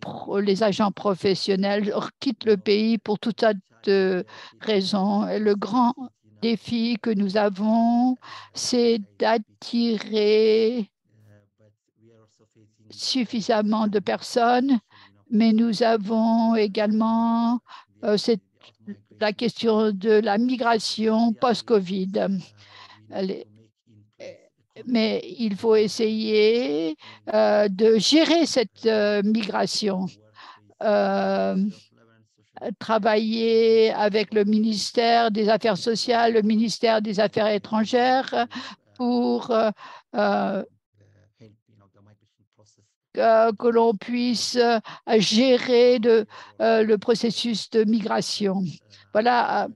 S1: agents professionnels quittent le pays pour tout tas de raisons. Le grand défi que nous avons, c'est d'attirer suffisamment de personnes, mais nous avons également la question de la migration post-Covid. Mais il faut essayer de gérer cette migration. Travailler avec le ministère des Affaires sociales, le ministère des Affaires étrangères pour que l'on puisse gérer le processus de migration. Voilà.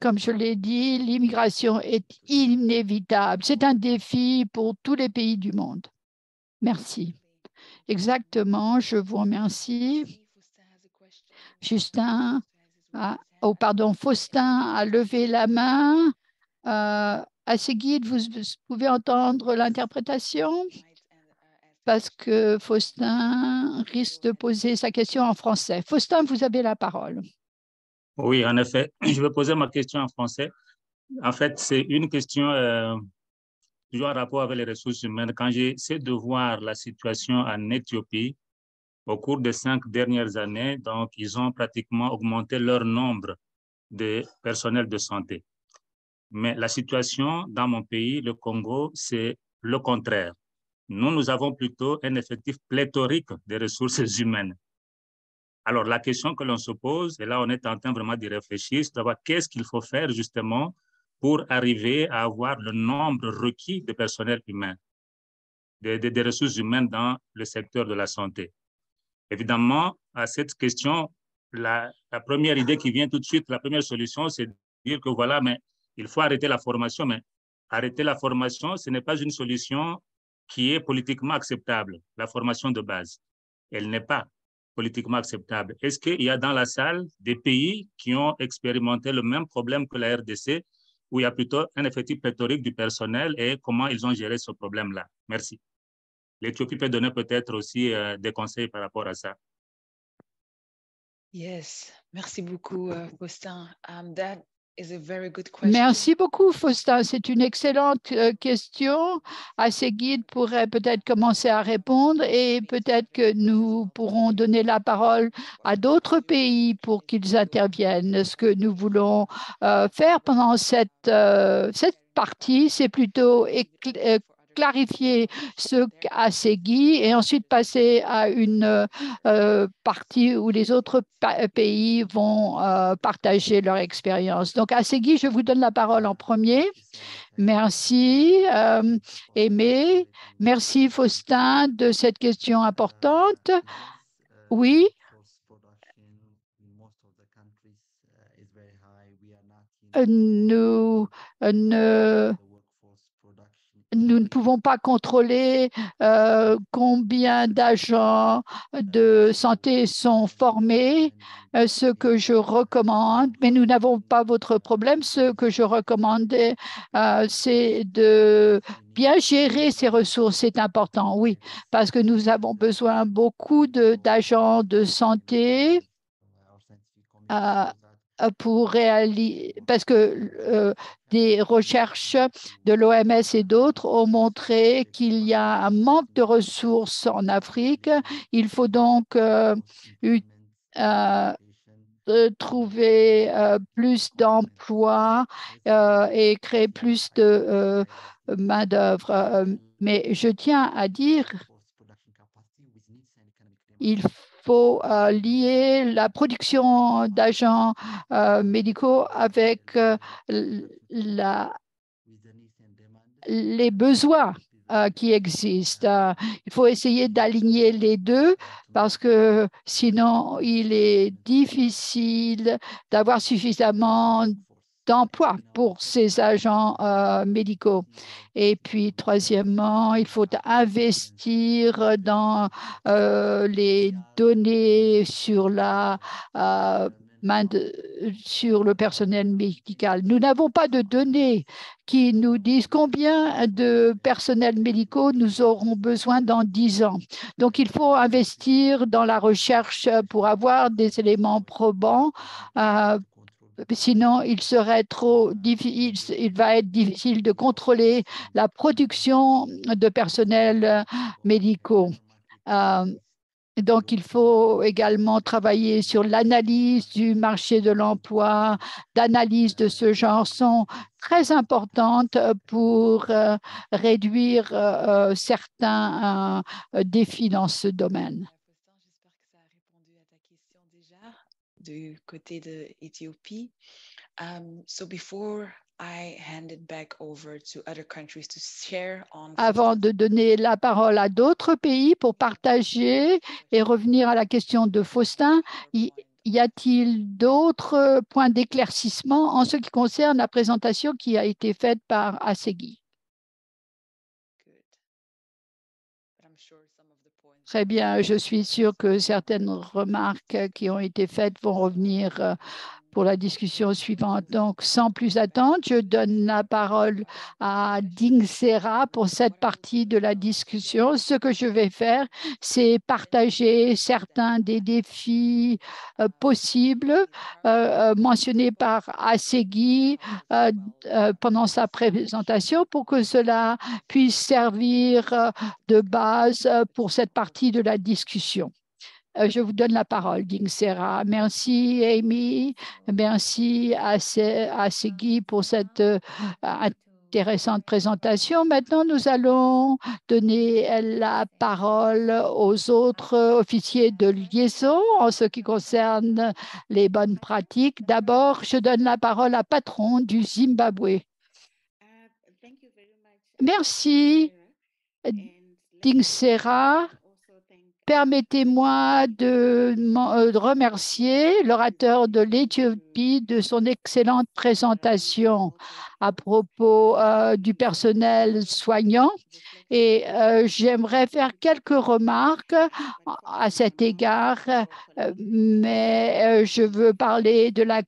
S1: Comme je l'ai dit, l'immigration est inévitable. C'est un défi pour tous les pays du monde. Merci. Exactement, je vous remercie. Justin, Faustin a levé la main. À ces guides, vous pouvez entendre l'interprétation parce que Faustin risque de poser sa question en français. Faustin, vous avez la parole.
S4: Oui, en effet, je vais poser ma question en français. En fait, c'est une question toujours en rapport avec les ressources humaines. Quand j'essaie de voir la situation en Éthiopie, au cours des 5 dernières années, donc, ils ont pratiquement augmenté leur nombre de personnel de santé. Mais la situation dans mon pays, le Congo, c'est le contraire. Nous avons plutôt un effectif pléthorique des ressources humaines. Alors, la question que l'on se pose, et là, on est en train vraiment d'y réfléchir, c'est de savoir qu'est-ce qu'il faut faire justement pour arriver à avoir le nombre requis de personnel humain, des ressources humaines dans le secteur de la santé. Évidemment, à cette question, la première idée qui vient tout de suite, la première solution, c'est de dire que voilà, mais il faut arrêter la formation. Mais arrêter la formation, ce n'est pas une solution qui est politiquement acceptable, la formation de base. Elle n'est pas politiquement acceptable. Est-ce qu'il y a dans la salle des pays qui ont expérimenté le même problème que la RDC, où il y a plutôt un effectif pléthorique du personnel et comment ils ont géré ce problème-là? Merci. L'Éthiopie peut donner peut-être aussi des conseils par rapport à ça.
S2: Yes, merci beaucoup, Faustin. That is a very good question.
S1: Merci beaucoup, Faustin. C'est une excellente question. Assez guide pourrait peut-être commencer à répondre et peut-être que nous pourrons donner la parole à d'autres pays pour qu'ils interviennent. Ce que nous voulons faire pendant cette partie, c'est plutôt clarifier ce qu'a Segui et ensuite passer à une partie où les autres pays vont partager leur expérience. Donc, à Segui, je vous donne la parole en premier. Merci, Aimé. Merci, Faustin, de cette question importante. Oui. Nous ne pouvons pas contrôler combien d'agents de santé sont formés. Ce que je recommande, mais nous n'avons pas votre problème, ce que je recommande, c'est de bien gérer ces ressources. C'est important, oui, parce que nous avons besoin beaucoup d'agents de santé pour réaliser, parce que des recherches de l'OMS et d'autres ont montré qu'il y a un manque de ressources en Afrique. Il faut donc trouver plus d'emplois et créer plus de main-d'œuvre. Mais je tiens à dire, il faut lier la production d'agents médicaux avec les besoins qui existent. Il faut essayer d'aligner les deux parce que sinon, il est difficile d'avoir suffisamment d'emplois pour ces agents médicaux. Et puis, troisièmement, il faut investir dans les données sur sur le personnel médical. Nous n'avons pas de données qui nous disent combien de personnels médicaux nous aurons besoin dans 10 ans. Donc, il faut investir dans la recherche pour avoir des éléments probants. Sinon, il serait trop difficile, il va être difficile de contrôler la production de personnel médicaux. Donc, il faut également travailler sur l'analyse du marché de l'emploi, d'analyse de ce genre sont très importantes pour réduire certains défis dans ce domaine.
S2: J'espère que ça a répondu à ta question déjà du côté de l'Éthiopie. So before I hand it back over to other countries to share on.
S1: Avant de donner la parole à d'autres pays pour partager et revenir à la question de Faustin, y a-t-il d'autres points d'éclaircissement en ce qui concerne la présentation qui a été faite par Assegui? Très bien, je suis sûre que certaines remarques qui ont été faites vont revenir pour la discussion suivante. Donc, sans plus attendre, je donne la parole à Ding Sera pour cette partie de la discussion. Ce que je vais faire, c'est partager certains des défis possibles mentionnés par Assegui pendant sa présentation pour que cela puisse servir de base pour cette partie de la discussion. Je vous donne la parole, Ding Sera. Merci, Amy. Merci à Segui pour cette intéressante présentation. Maintenant, nous allons donner la parole aux autres officiers de liaison en ce qui concerne les bonnes pratiques. D'abord, je donne la parole à Patron du Zimbabwe. Merci, Ding Sera. Permettez-moi de remercier l'orateur de l'Éthiopie de son excellente présentation à propos du personnel soignant. Et j'aimerais faire quelques remarques à cet égard, mais je veux parler de la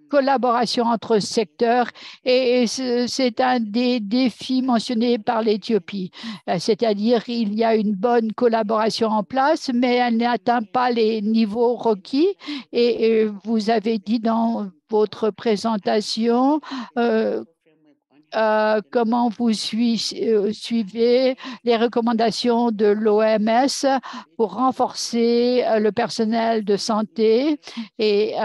S1: collaboration entre secteurs et c'est un des défis mentionnés par l'Éthiopie. C'est-à-dire qu'il y a une bonne collaboration en place, mais elle n'atteint pas les niveaux requis. Et vous avez dit dans votre présentation comment vous suivez les recommandations de l'OMS pour renforcer le personnel de santé et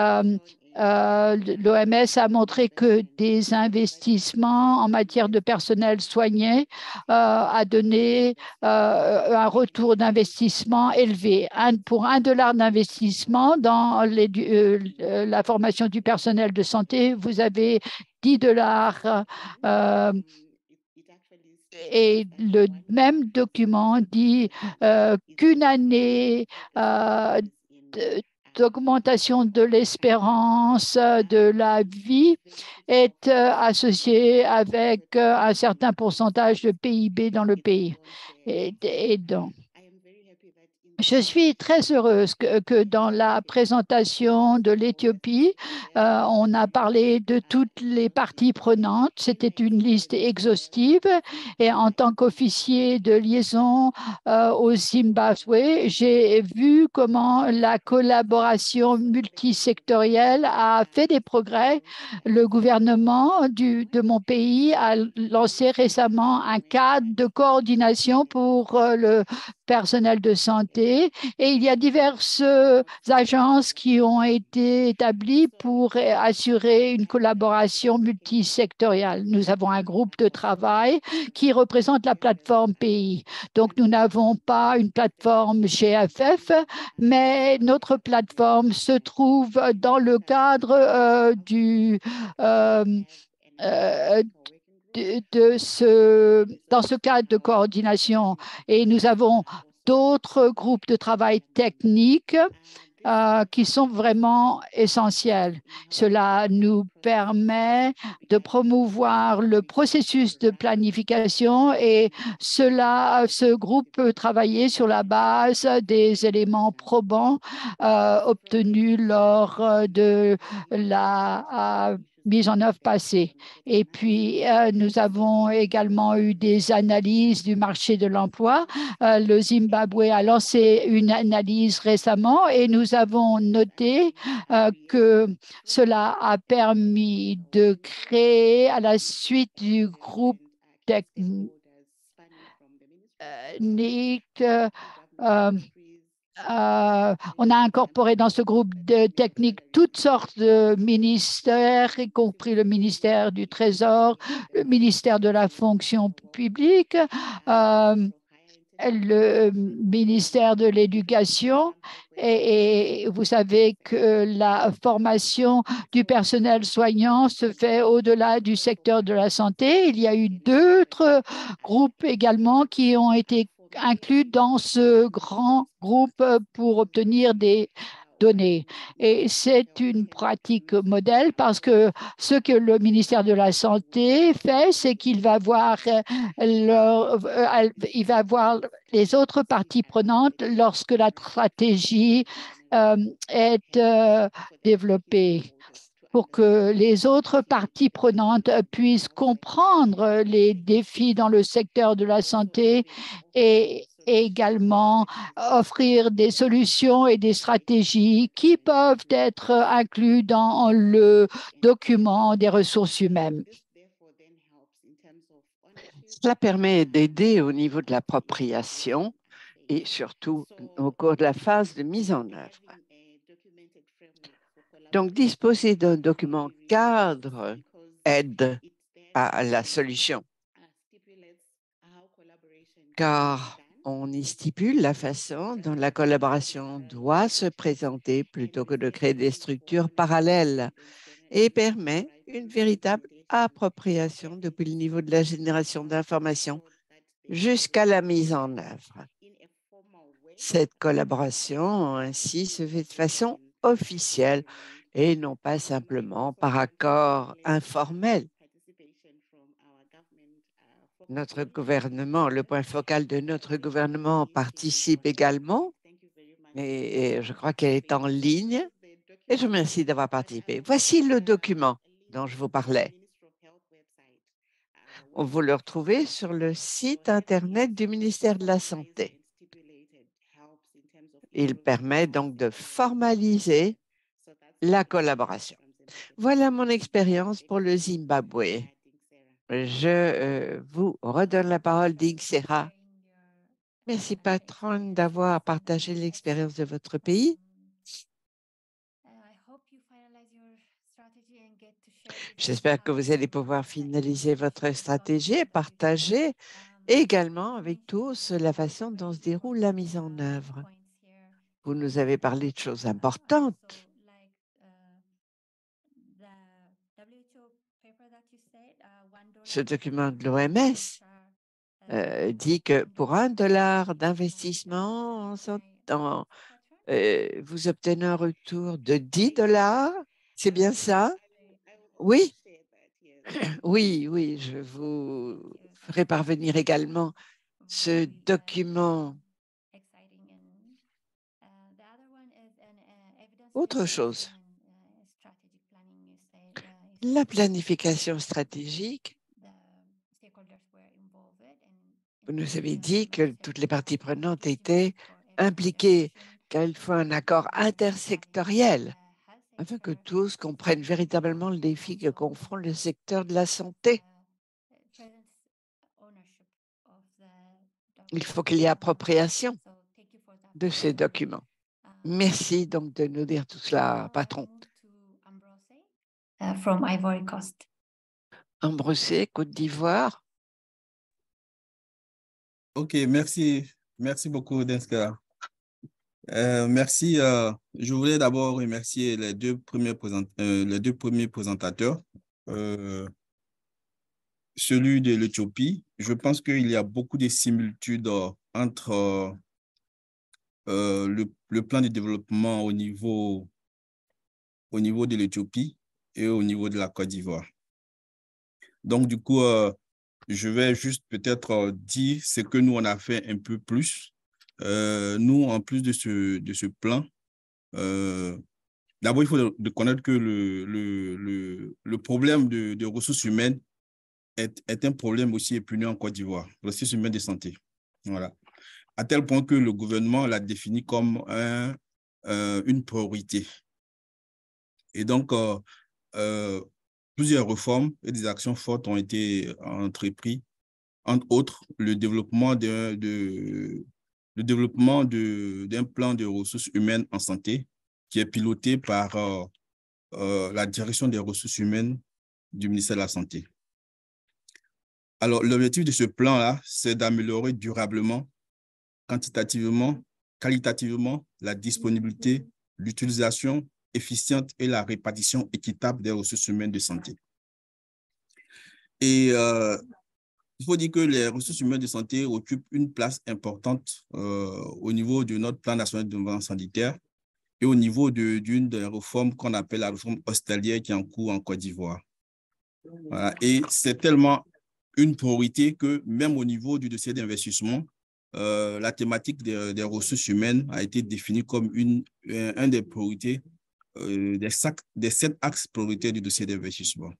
S1: l'OMS a montré que des investissements en matière de personnel soigné a donné un retour d'investissement élevé. Pour $1 d'investissement dans la formation du personnel de santé, vous avez $10. Et le même document dit qu'une année d'augmentation de l'espérance de la vie est associée avec un certain pourcentage de PIB dans le pays. Et donc, je suis très heureuse que dans la présentation de l'Éthiopie, on a parlé de toutes les parties prenantes. C'était une liste exhaustive. Et en tant qu'officier de liaison au Zimbabwe, j'ai vu comment la collaboration multisectorielle a fait des progrès. Le gouvernement de mon pays a lancé récemment un cadre de coordination pour le personnel de santé et il y a diverses agences qui ont été établies pour assurer une collaboration multisectorielle. Nous avons un groupe de travail qui représente la plateforme pays. Donc, nous n'avons pas une plateforme GFF, mais notre plateforme se trouve dans le cadre dans ce cadre de coordination et nous avons d'autres groupes de travail techniques qui sont vraiment essentiels. Cela nous permet de promouvoir le processus de planification et ce groupe peut travailler sur la base des éléments probants obtenus lors de la mise en œuvre passée. Et puis, nous avons également eu des analyses du marché de l'emploi. Le Zimbabwe a lancé une analyse récemment et nous avons noté que cela a permis de créer, à la suite du groupe technique, on a incorporé dans ce groupe de techniques toutes sortes de ministères, y compris le ministère du Trésor, le ministère de la fonction publique, le ministère de l'Éducation. Et vous savez que la formation du personnel soignant se fait au-delà du secteur de la santé. Il y a eu d'autres groupes également qui ont été inclus dans ce grand groupe pour obtenir des données. Et c'est une pratique modèle parce que ce que le ministère de la Santé fait, c'est qu'il va voir les autres parties prenantes lorsque la stratégie est développée, pour que les autres parties prenantes puissent comprendre les défis dans le secteur de la santé et également offrir des solutions et des stratégies qui peuvent être inclus dans le document des ressources humaines.
S3: Cela permet d'aider au niveau de l'appropriation et surtout au cours de la phase de mise en œuvre. Donc, disposer d'un document cadre aide à la solution, car on y stipule la façon dont la collaboration doit se présenter plutôt que de créer des structures parallèles et permet une véritable appropriation depuis le niveau de la génération d'informations jusqu'à la mise en œuvre. Cette collaboration, ainsi, se fait de façon officielle et non pas simplement par accord informel. Notre gouvernement, le point focal de notre gouvernement participe également et je crois qu'elle est en ligne et je vous remercie d'avoir participé. Voici le document dont je vous parlais. Vous le retrouvez sur le site Internet du ministère de la Santé. Il permet donc de formaliser la collaboration. Voilà mon expérience pour le Zimbabwe. Je vous redonne la parole, Dingsera. Merci, patronne, d'avoir partagé l'expérience de votre pays. J'espère que vous allez pouvoir finaliser votre stratégie et partager également avec tous la façon dont se déroule la mise en œuvre. Vous nous avez parlé de choses importantes. Ce document de l'OMS dit que pour $1 d'investissement, vous obtenez un retour de $10. C'est bien ça? Oui, oui, je vous ferai parvenir également ce document. Autre chose, la planification stratégique. Vous nous avez dit que toutes les parties prenantes étaient impliquées, qu'il faut un accord intersectoriel afin que tous comprennent véritablement le défi que confronte le secteur de la santé. Il faut qu'il y ait appropriation de ces documents. Merci donc de nous dire tout cela, patron.
S5: From Ivory Coast.
S3: Ambrosé, Côte d'Ivoire.
S6: OK, merci beaucoup, Denska. Merci. Je voulais d'abord remercier les deux premiers présentateurs. Celui de l'Éthiopie, je pense qu'il y a beaucoup de similitudes entre le plan de développement au niveau de l'Éthiopie et au niveau de la Côte d'Ivoire. Donc, du coup, je vais juste peut-être dire ce que nous, on a fait un peu plus. Nous, en plus de ce plan, d'abord, il faut connaître que le problème de ressources humaines est un problème aussi épineux en Côte d'Ivoire, ressources humaines de santé. Voilà. À tel point que le gouvernement l'a défini comme une priorité. Et donc, plusieurs réformes et des actions fortes ont été entreprises, entre autres le développement d'un plan de ressources humaines en santé qui est piloté par la direction des ressources humaines du ministère de la Santé. Alors, l'objectif de ce plan-là, c'est d'améliorer durablement, quantitativement, qualitativement la disponibilité, l'utilisation efficiente et la répartition équitable des ressources humaines de santé. Et il faut dire que les ressources humaines de santé occupent une place importante au niveau de notre plan national de développement sanitaire et au niveau d'une des réformes qu'on appelle la réforme hospitalière qui est en cours en Côte d'Ivoire. Voilà. Et c'est tellement une priorité que même au niveau du dossier d'investissement, la thématique des ressources humaines a été définie comme une des priorités, des 7 axes prioritaires du dossier d'investissement.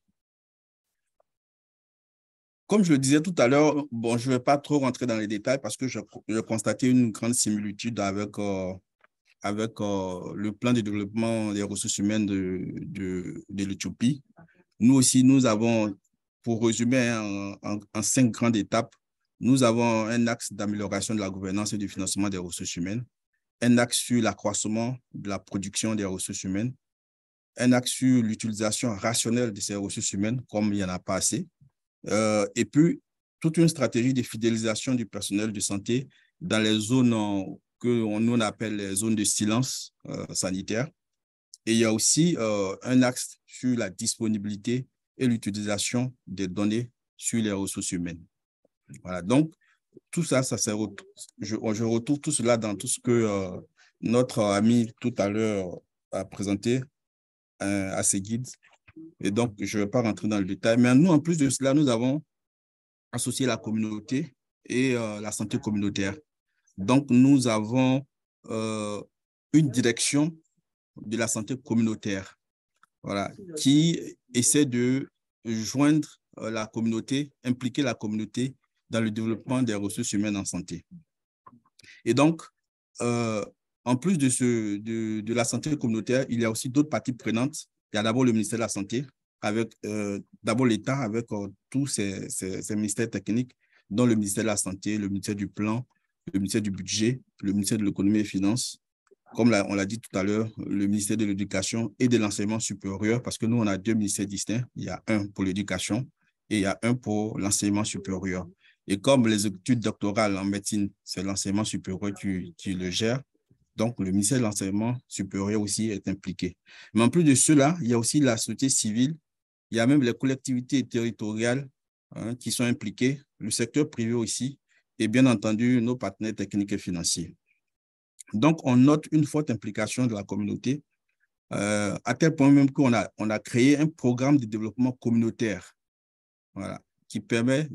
S6: Comme je le disais tout à l'heure, bon, je ne vais pas trop rentrer dans les détails parce que je constatais une grande similitude avec le plan de développement des ressources humaines de l'Éthiopie. Nous aussi, nous avons, pour résumer, en 5 grandes étapes, Nous avons un axe d'amélioration de la gouvernance et du financement des ressources humaines, un axe sur l'accroissement de la production des ressources humaines, un axe sur l'utilisation rationnelle de ces ressources humaines, comme il n'y en a pas assez, et puis toute une stratégie de fidélisation du personnel de santé dans les zones que nous appelle les zones de silence sanitaire. Et il y a aussi un axe sur la disponibilité et l'utilisation des données sur les ressources humaines. Voilà, donc tout ça, je retrouve tout cela dans tout ce que notre ami tout à l'heure a présenté à ses guides. Et donc, je ne vais pas rentrer dans le détail. Mais nous, en plus de cela, nous avons associé la communauté et la santé communautaire. Donc, nous avons une direction de la santé communautaire, voilà, qui essaie de joindre la communauté, impliquer la communauté dans le développement des ressources humaines en santé. Et donc, en plus de la santé communautaire, il y a aussi d'autres parties prenantes. Il y a d'abord le ministère de la Santé, avec d'abord l'État, avec tous ces ministères techniques, dont le ministère de la Santé, le ministère du Plan, le ministère du Budget, le ministère de l'Économie et des Finances, comme on l'a dit tout à l'heure, le ministère de l'Éducation et de l'Enseignement supérieur, parce que nous, on a deux ministères distincts. Il y a un pour l'éducation et il y a un pour l'enseignement supérieur. Et comme les études doctorales en médecine, c'est l'enseignement supérieur qui le gère, donc le ministère de l'Enseignement supérieur aussi est impliqué. Mais en plus de cela, il y a aussi la société civile, il y a même les collectivités territoriales qui sont impliquées, le secteur privé aussi, et bien entendu, nos partenaires techniques et financiers. Donc, on note une forte implication de la communauté, à tel point même qu'on a créé un programme de développement communautaire, voilà, qui permet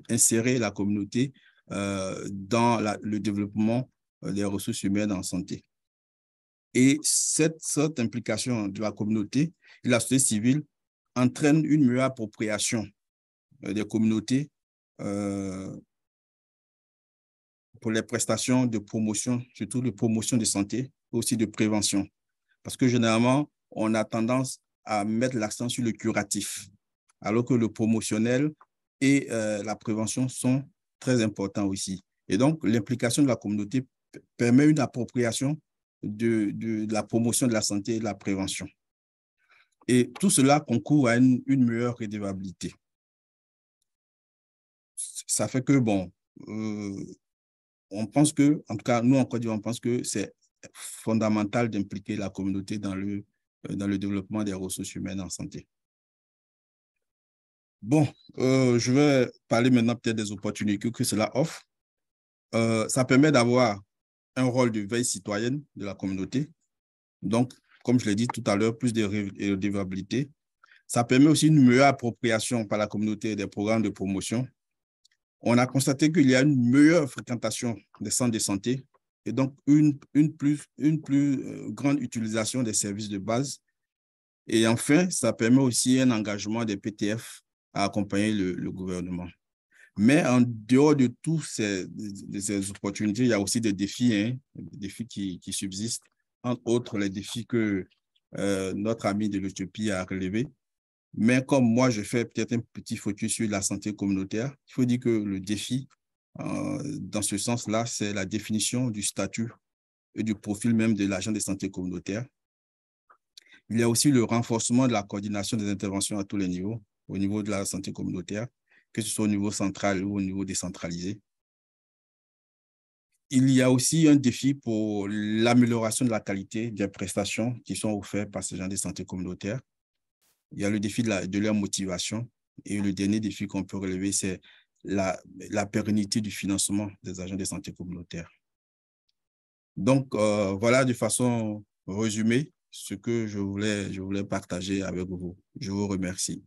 S6: d'insérer la communauté dans le développement des ressources humaines en santé. Et cette implication de la communauté et de la société civile entraîne une meilleure appropriation des communautés pour les prestations de promotion, surtout de promotion de santé, aussi de prévention. Parce que généralement, on a tendance à mettre l'accent sur le curatif, alors que le promotionnel et la prévention sont très importants aussi. Et donc, l'implication de la communauté permet une appropriation de la promotion de la santé et de la prévention. Et tout cela concourt à une meilleure redevabilité. Ça fait que, bon, on pense que, en tout cas, nous, en Côte d'Ivoire, on pense que c'est fondamental d'impliquer la communauté dans le développement des ressources humaines en santé. Bon, je vais parler maintenant peut-être des opportunités que cela offre. Ça permet d'avoir un rôle de veille citoyenne de la communauté. Donc, comme je l'ai dit tout à l'heure, plus de redevabilité. Ça permet aussi une meilleure appropriation par la communauté des programmes de promotion. On a constaté qu'il y a une meilleure fréquentation des centres de santé et donc une plus grande utilisation des services de base. Et enfin, ça permet aussi un engagement des PTF à accompagner le gouvernement. Mais en dehors de tous ces opportunités, il y a aussi des défis, des défis qui subsistent, entre autres les défis que notre ami de l'Éthiopie a relevés. Mais comme moi, je fais peut-être un petit focus sur la santé communautaire, il faut dire que le défi, dans ce sens-là, c'est la définition du statut et du profil même de l'agent de santé communautaire. Il y a aussi le renforcement de la coordination des interventions à tous les niveaux, au niveau de la santé communautaire, que ce soit au niveau central ou au niveau décentralisé. Il y a aussi un défi pour l'amélioration de la qualité des prestations qui sont offertes par ces agents de santé communautaire. Il y a le défi de leur motivation. Et le dernier défi qu'on peut relever, c'est la pérennité du financement des agents de santé communautaire. Donc, voilà de façon résumée ce que je voulais partager avec vous. Je vous remercie.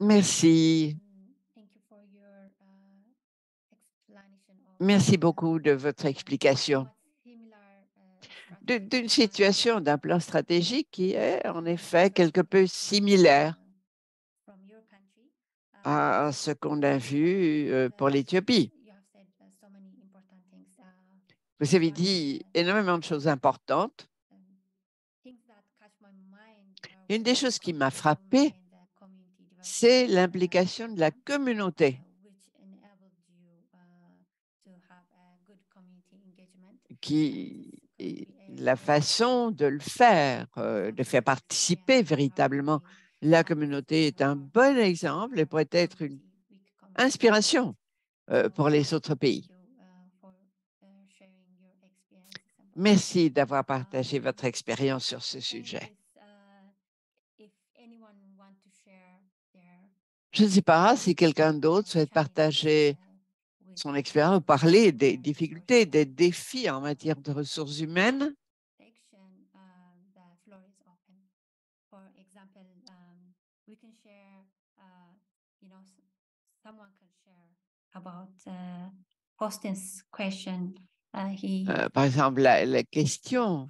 S3: Merci. Merci beaucoup de votre explication d'une situation, d'un plan stratégique qui est en effet quelque peu similaire à ce qu'on a vu pour l'Éthiopie. Vous avez dit énormément de choses importantes. Une des choses qui m'a frappée, c'est l'implication de la communauté la façon de le faire, de faire participer véritablement la communauté est un bon exemple et pourrait être une inspiration pour les autres pays. Merci d'avoir partagé votre expérience sur ce sujet. Je ne sais pas si quelqu'un d'autre souhaite partager son expérience ou parler des difficultés, des défis en matière de ressources humaines. Par exemple, la question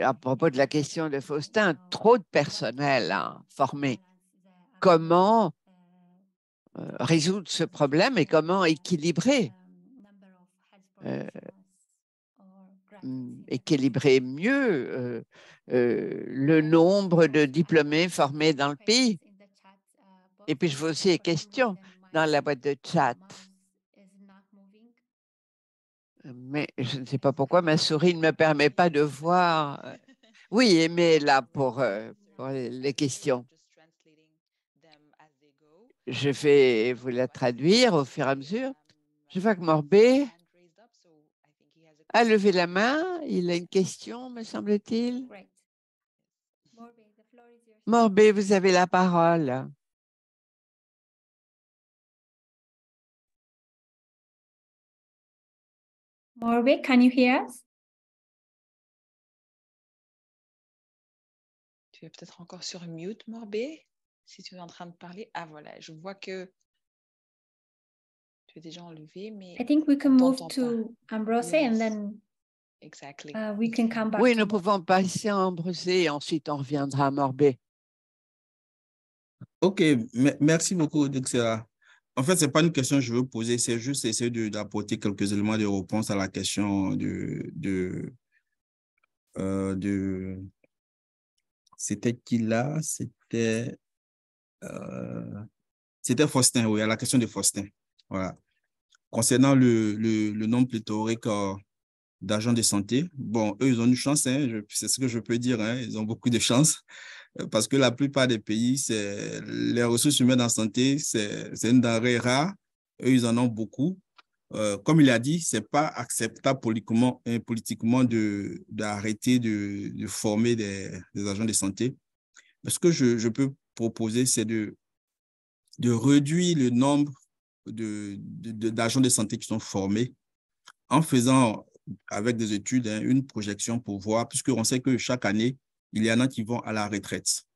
S3: à propos de la question de Faustin, trop de personnel formé. Comment résoudre ce problème et comment équilibrer mieux le nombre de diplômés formés dans le pays. Et puis, je vois aussi les questions dans la boîte de chat. Mais je ne sais pas pourquoi ma souris ne me permet pas de voir. Oui, mais là, pour les questions. Je vais vous la traduire au fur et à mesure. Je vois que Morbé a levé la main. Il a une question, me semble-t-il. Morbé, vous avez la parole.
S5: Morbé, can you hear us?
S2: Tu es peut-être encore sur mute, Morbé, si tu es en train de parler. Ah, voilà, je vois que tu es déjà enlevé, mais
S5: I think we can move to Ambrose and then
S2: exactly.
S5: We can come back.
S3: Oui, nous pouvons passer à Ambrosé et ensuite on reviendra à Morbé.
S6: OK, merci beaucoup, Dexera. En fait, ce n'est pas une question que je veux poser, c'est juste essayer d'apporter quelques éléments de réponse à la question c'était qui là? C'était Faustin, oui, à la question de Faustin. Voilà. Concernant le nombre pléthorique d'agents de santé, bon, eux, ils ont une chance, hein, c'est ce que je peux dire, hein, ils ont beaucoup de chance, parce que la plupart des pays, les ressources humaines en santé, c'est une denrée rare. Eux, ils en ont beaucoup. Comme il a dit, ce n'est pas acceptable politiquement d'arrêter de former des agents de santé. Mais ce que je peux proposer, c'est de réduire le nombre d'agents de santé qui sont formés en faisant, avec des études, une projection pour voir, puisqu'on sait que chaque année, il y en a qui vont à la retraite.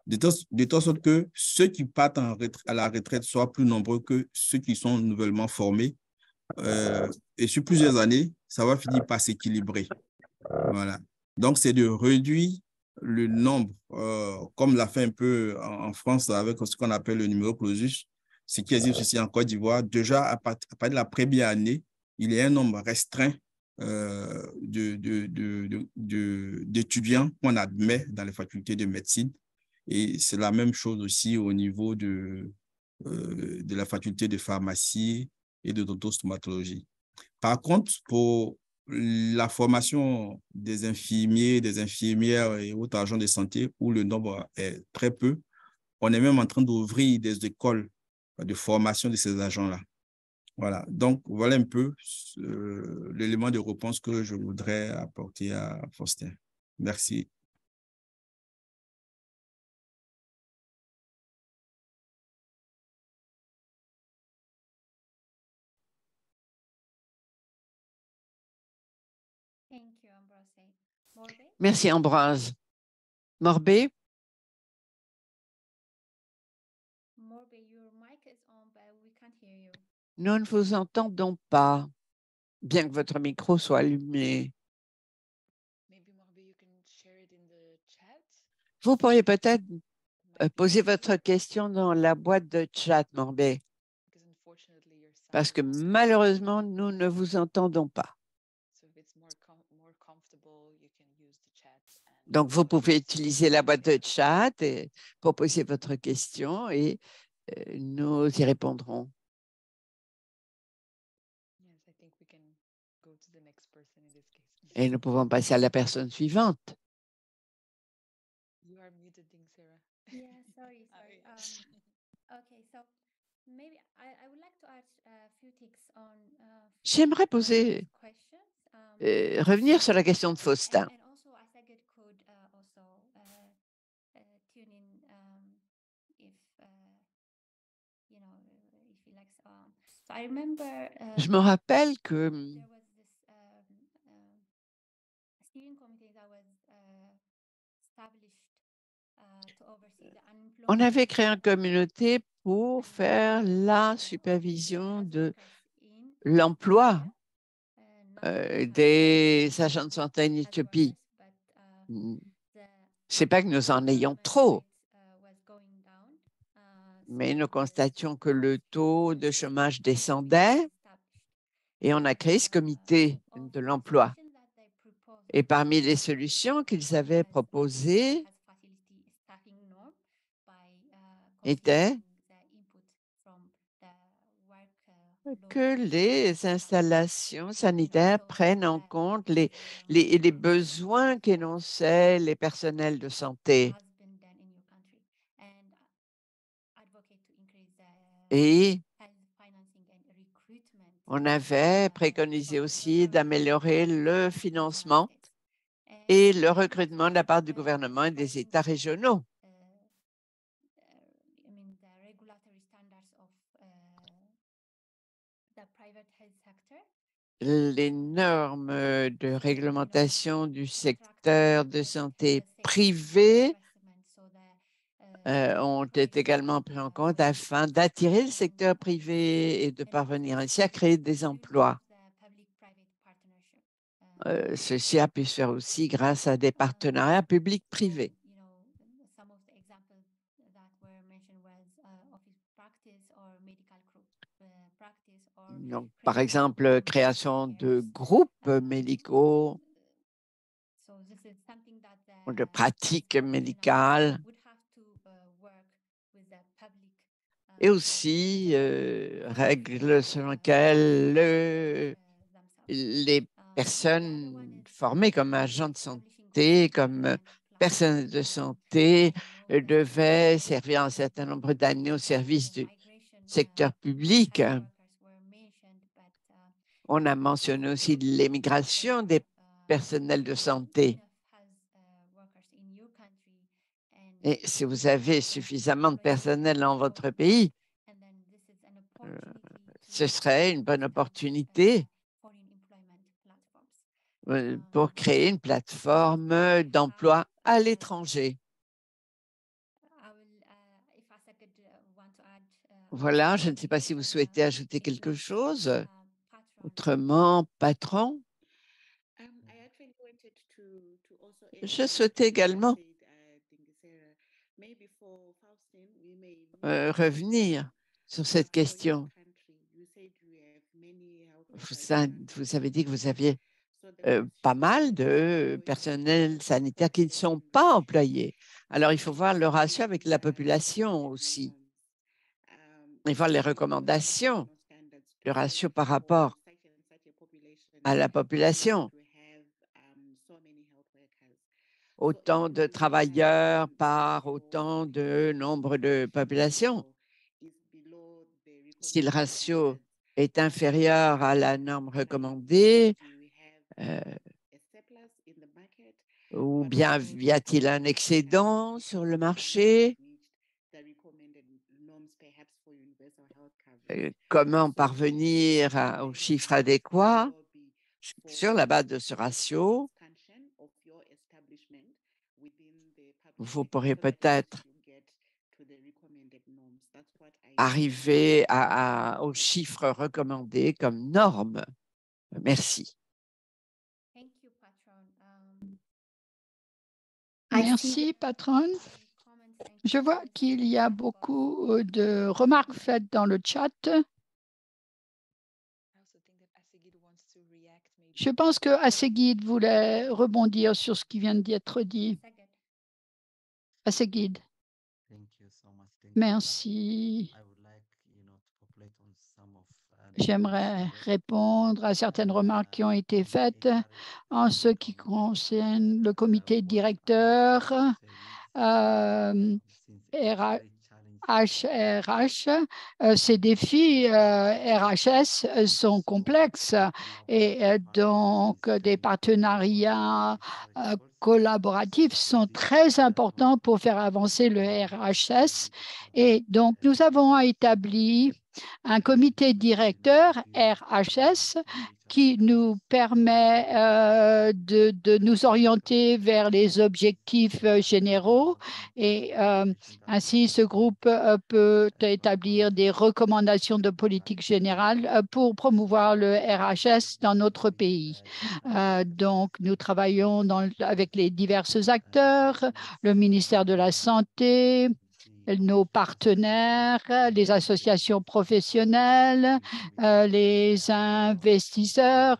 S6: De telle sorte que ceux qui partent à la retraite soient plus nombreux que ceux qui sont nouvellement formés. Et sur plusieurs années, ça va finir par s'équilibrer. Voilà. Donc, c'est de réduire le nombre, comme l'a fait un peu en France avec ce qu'on appelle le numéro clausus, ce qui existe aussi en Côte d'Ivoire. Déjà, à partir de la première année, il y a un nombre restreint d'étudiants qu'on admet dans les facultés de médecine. Et c'est la même chose aussi au niveau de la faculté de pharmacie et de d'odontostomatologie. Par contre, pour la formation des infirmiers, des infirmières et autres agents de santé, où le nombre est très peu, on est même en train d'ouvrir des écoles de formation de ces agents-là. Voilà, donc voilà un peu l'élément de réponse que je voudrais apporter à Faustin. Merci.
S3: Merci, Ambroise. Morbé? Nous ne vous entendons pas, bien que votre micro soit allumé. Vous pourriez peut-être poser votre question dans la boîte de chat, Morbé. parce que malheureusement, nous ne vous entendons pas. Donc, vous pouvez utiliser la boîte de chat et proposer votre question et nous y répondrons. Et nous pouvons passer à la personne suivante.
S5: Yeah, sorry. Okay, so maybe I would like to add a few things on
S3: J'aimerais poser, revenir sur la question de Faustin.
S5: and also Asagid could also tune in if you know if he likes. So I remember.
S3: Je me rappelle que
S5: There was this steering committee that was established to oversee the unemployment.
S3: on avait créé une communauté pour faire la supervision de l'emploi des agents de santé en Éthiopie. Ce n'est pas que nous en ayons trop, mais nous constations que le taux de chômage descendait et on a créé ce comité de l'emploi. Et parmi les solutions qu'ils avaient proposées était que les installations sanitaires prennent en compte les besoins qu'énonçaient les personnels de santé. Et on avait préconisé aussi d'améliorer le financement et le recrutement de la part du gouvernement et des États régionaux. Les normes de réglementation du secteur de santé privé ont été également pris en compte afin d'attirer le secteur privé et de parvenir ainsi à créer des emplois. Ceci a pu se faire aussi grâce à des partenariats publics-privés. Donc, par exemple, création de groupes médicaux, de pratiques médicales, et aussi règles selon lesquelles les personnes formées comme agents de santé, comme personnels de santé, devaient servir un certain nombre d'années au service du secteur public. On a mentionné aussi l'émigration des personnels de santé. Et si vous avez suffisamment de personnel dans votre pays, ce serait une bonne opportunité pour créer une plateforme d'emploi à l'étranger. Voilà, je ne sais pas si vous souhaitez ajouter quelque chose. Autrement, patron, je souhaitais également revenir sur cette question. Vous avez dit que vous aviez pas mal de personnel sanitaire qui ne sont pas employés. Alors, il faut voir le ratio avec la population aussi. Il faut voir les recommandations, le ratio par rapport à la population. Autant de travailleurs par autant de nombre de population. Si le ratio est inférieur à la norme recommandée, ou bien y a-t-il un excédent sur le marché? Comment parvenir aux chiffres adéquats? Sur la base de ce ratio, vous pourrez peut-être arriver aux chiffres recommandés comme norme. Merci.
S1: Merci, patronne. Je vois qu'il y a beaucoup de remarques faites dans le chat. Je pense que Asseguide voulait rebondir sur ce qui vient d'être dit. Asseguide. Merci. J'aimerais répondre à certaines remarques qui ont été faites en ce qui concerne le comité directeur HRH. Ces défis RHS sont complexes et donc des partenariats collaboratifs sont très importants pour faire avancer le RHS. Et donc, nous avons établi un comité directeur RHS qui nous permet de nous orienter vers les objectifs généraux et ainsi ce groupe peut établir des recommandations de politique générale pour promouvoir le RHS dans notre pays. Donc, nous travaillons avec les divers acteurs, le ministère de la Santé, nos partenaires, les associations professionnelles, les investisseurs,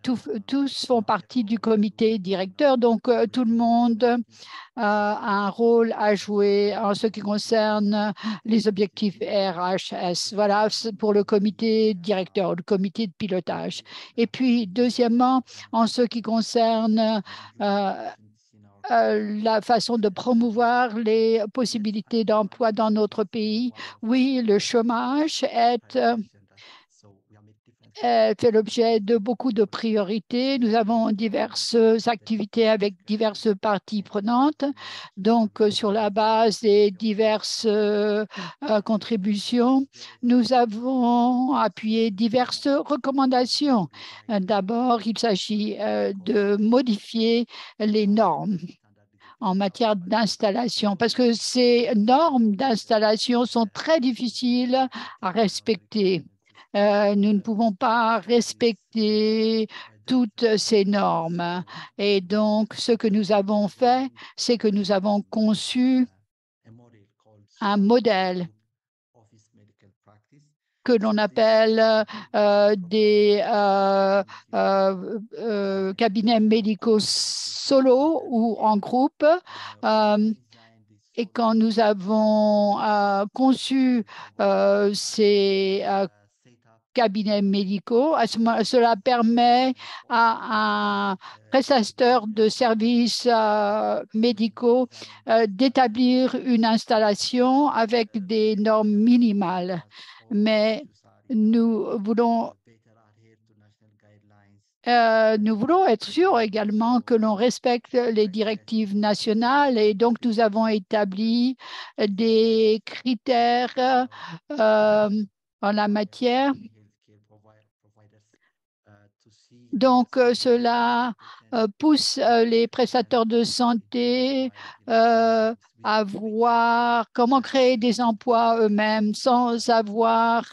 S1: tous font partie du comité directeur. Donc, tout le monde a un rôle à jouer en ce qui concerne les objectifs RHS. Voilà pour le comité directeur, le comité de pilotage. Et puis, deuxièmement, en ce qui concerne la façon de promouvoir les possibilités d'emploi dans notre pays. Oui, le chômage fait l'objet de beaucoup de priorités. Nous avons diverses activités avec diverses parties prenantes. Donc, sur la base des diverses contributions, nous avons appuyé diverses recommandations. D'abord, il s'agit de modifier les normes en matière d'installation, parce que ces normes d'installation sont très difficiles à respecter. Nous ne pouvons pas respecter toutes ces normes. Et donc, ce que nous avons fait, c'est que nous avons conçu un modèle que l'on appelle des cabinets médicaux solo ou en groupe. Et quand nous avons conçu ces cabinets médicaux, cela permet à un prestataire de services médicaux d'établir une installation avec des normes minimales. Mais nous voulons être sûrs également que l'on respecte les directives nationales et donc nous avons établi des critères en la matière. Donc, cela pousse les prestataires de santé à voir comment créer des emplois eux-mêmes sans avoir,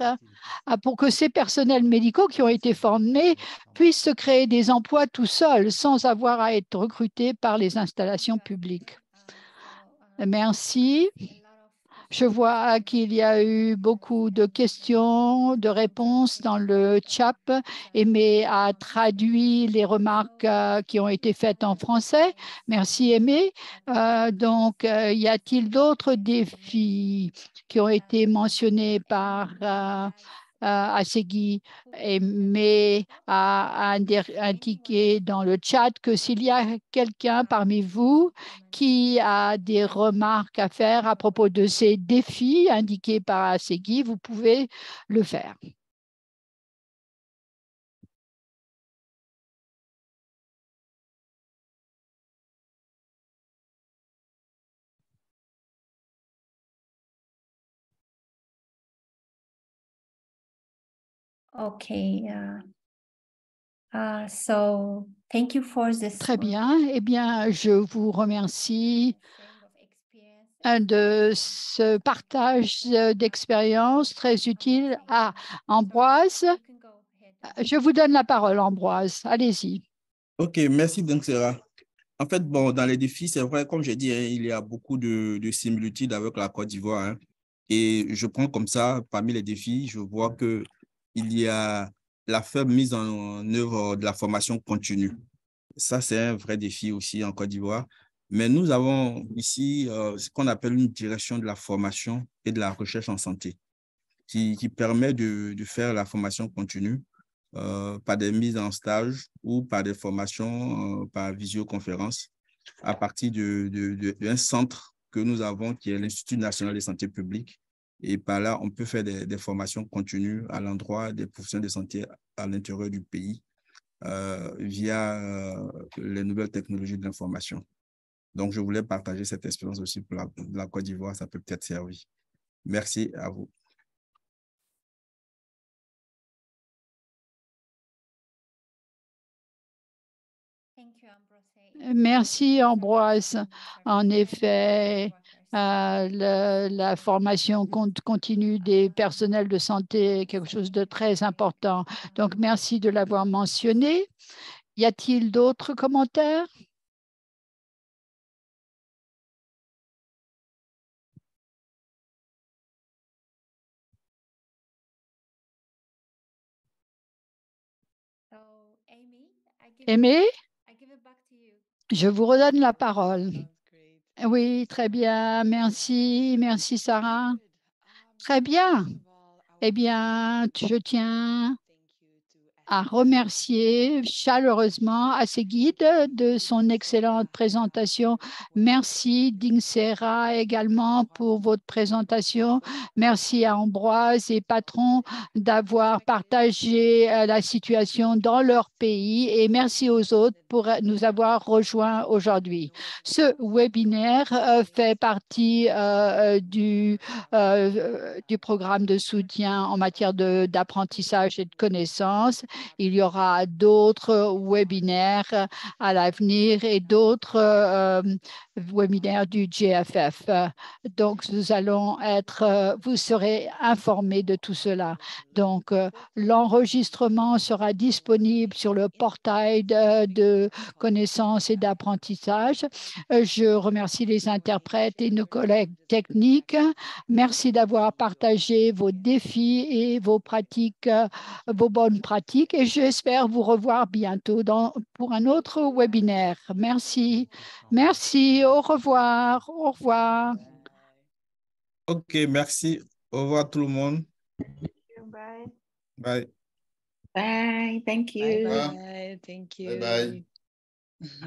S1: pour que ces personnels médicaux qui ont été formés puissent se créer des emplois tout seuls sans avoir à être recrutés par les installations publiques. Merci. Je vois qu'il y a eu beaucoup de questions, de réponses dans le chat. Aimé a traduit les remarques qui ont été faites en français. Merci Aimé. Donc, y a-t-il d'autres défis qui ont été mentionnés par Assegui? Aimé a indiqué dans le chat que s'il y a quelqu'un parmi vous qui a des remarques à faire à propos de ces défis indiqués par Assegui, vous pouvez le faire.
S5: Okay. So thank you for this.
S1: Très bien. Eh bien, je vous remercie de ce partage d'expérience très utile à Ambroise. Je vous donne la parole, Ambroise. Allez-y.
S6: OK, merci Dansera. En fait, bon, dans les défis, c'est vrai, comme j'ai dit, hein, il y a beaucoup de similitudes avec la Côte d'Ivoire. Hein, et je prends comme ça, parmi les défis, je vois qu'il y a la faible mise en œuvre de la formation continue. Ça, c'est un vrai défi aussi en Côte d'Ivoire. Mais nous avons ici ce qu'on appelle une direction de la formation et de la recherche en santé qui permet de faire la formation continue par des mises en stage ou par des formations par visioconférence à partir d'un centre que nous avons qui est l'Institut national de santé publique. Et par là, on peut faire des formations continues à l'endroit des professionnels de santé à l'intérieur du pays via les nouvelles technologies de l'information. Donc, je voulais partager cette expérience aussi pour la Côte d'Ivoire. Ça peut peut-être servir. Merci à vous.
S1: Merci, Ambroise. En effet, la formation continue des personnels de santé est quelque chose de très important. Donc, merci de l'avoir mentionné. Y a-t-il d'autres commentaires? Aimé, je vous redonne la parole. Oui, très bien. Merci. Merci, Sarah. Très bien. Eh bien, je tiens à remercier chaleureusement à ces guides de son excellente présentation. Merci Dingsera également pour votre présentation. Merci à Ambroise et Patron d'avoir partagé la situation dans leur pays et merci aux autres pour nous avoir rejoints aujourd'hui. Ce webinaire fait partie du programme de soutien en matière d'apprentissage et de connaissances. Il y aura d'autres webinaires à l'avenir et d'autres webinaires du GFF. Donc, vous serez informés de tout cela. Donc, l'enregistrement sera disponible sur le portail de connaissances et d'apprentissage. Je remercie les interprètes et nos collègues techniques. Merci d'avoir partagé vos défis et vos pratiques, vos bonnes pratiques et j'espère vous revoir bientôt pour un autre webinaire. Merci. Merci. Au revoir. Au revoir.
S6: OK, merci. Au revoir tout le monde.
S7: Bye.
S6: Bye.
S7: Bye. Thank you.
S2: Bye. Thank you.
S6: Bye bye.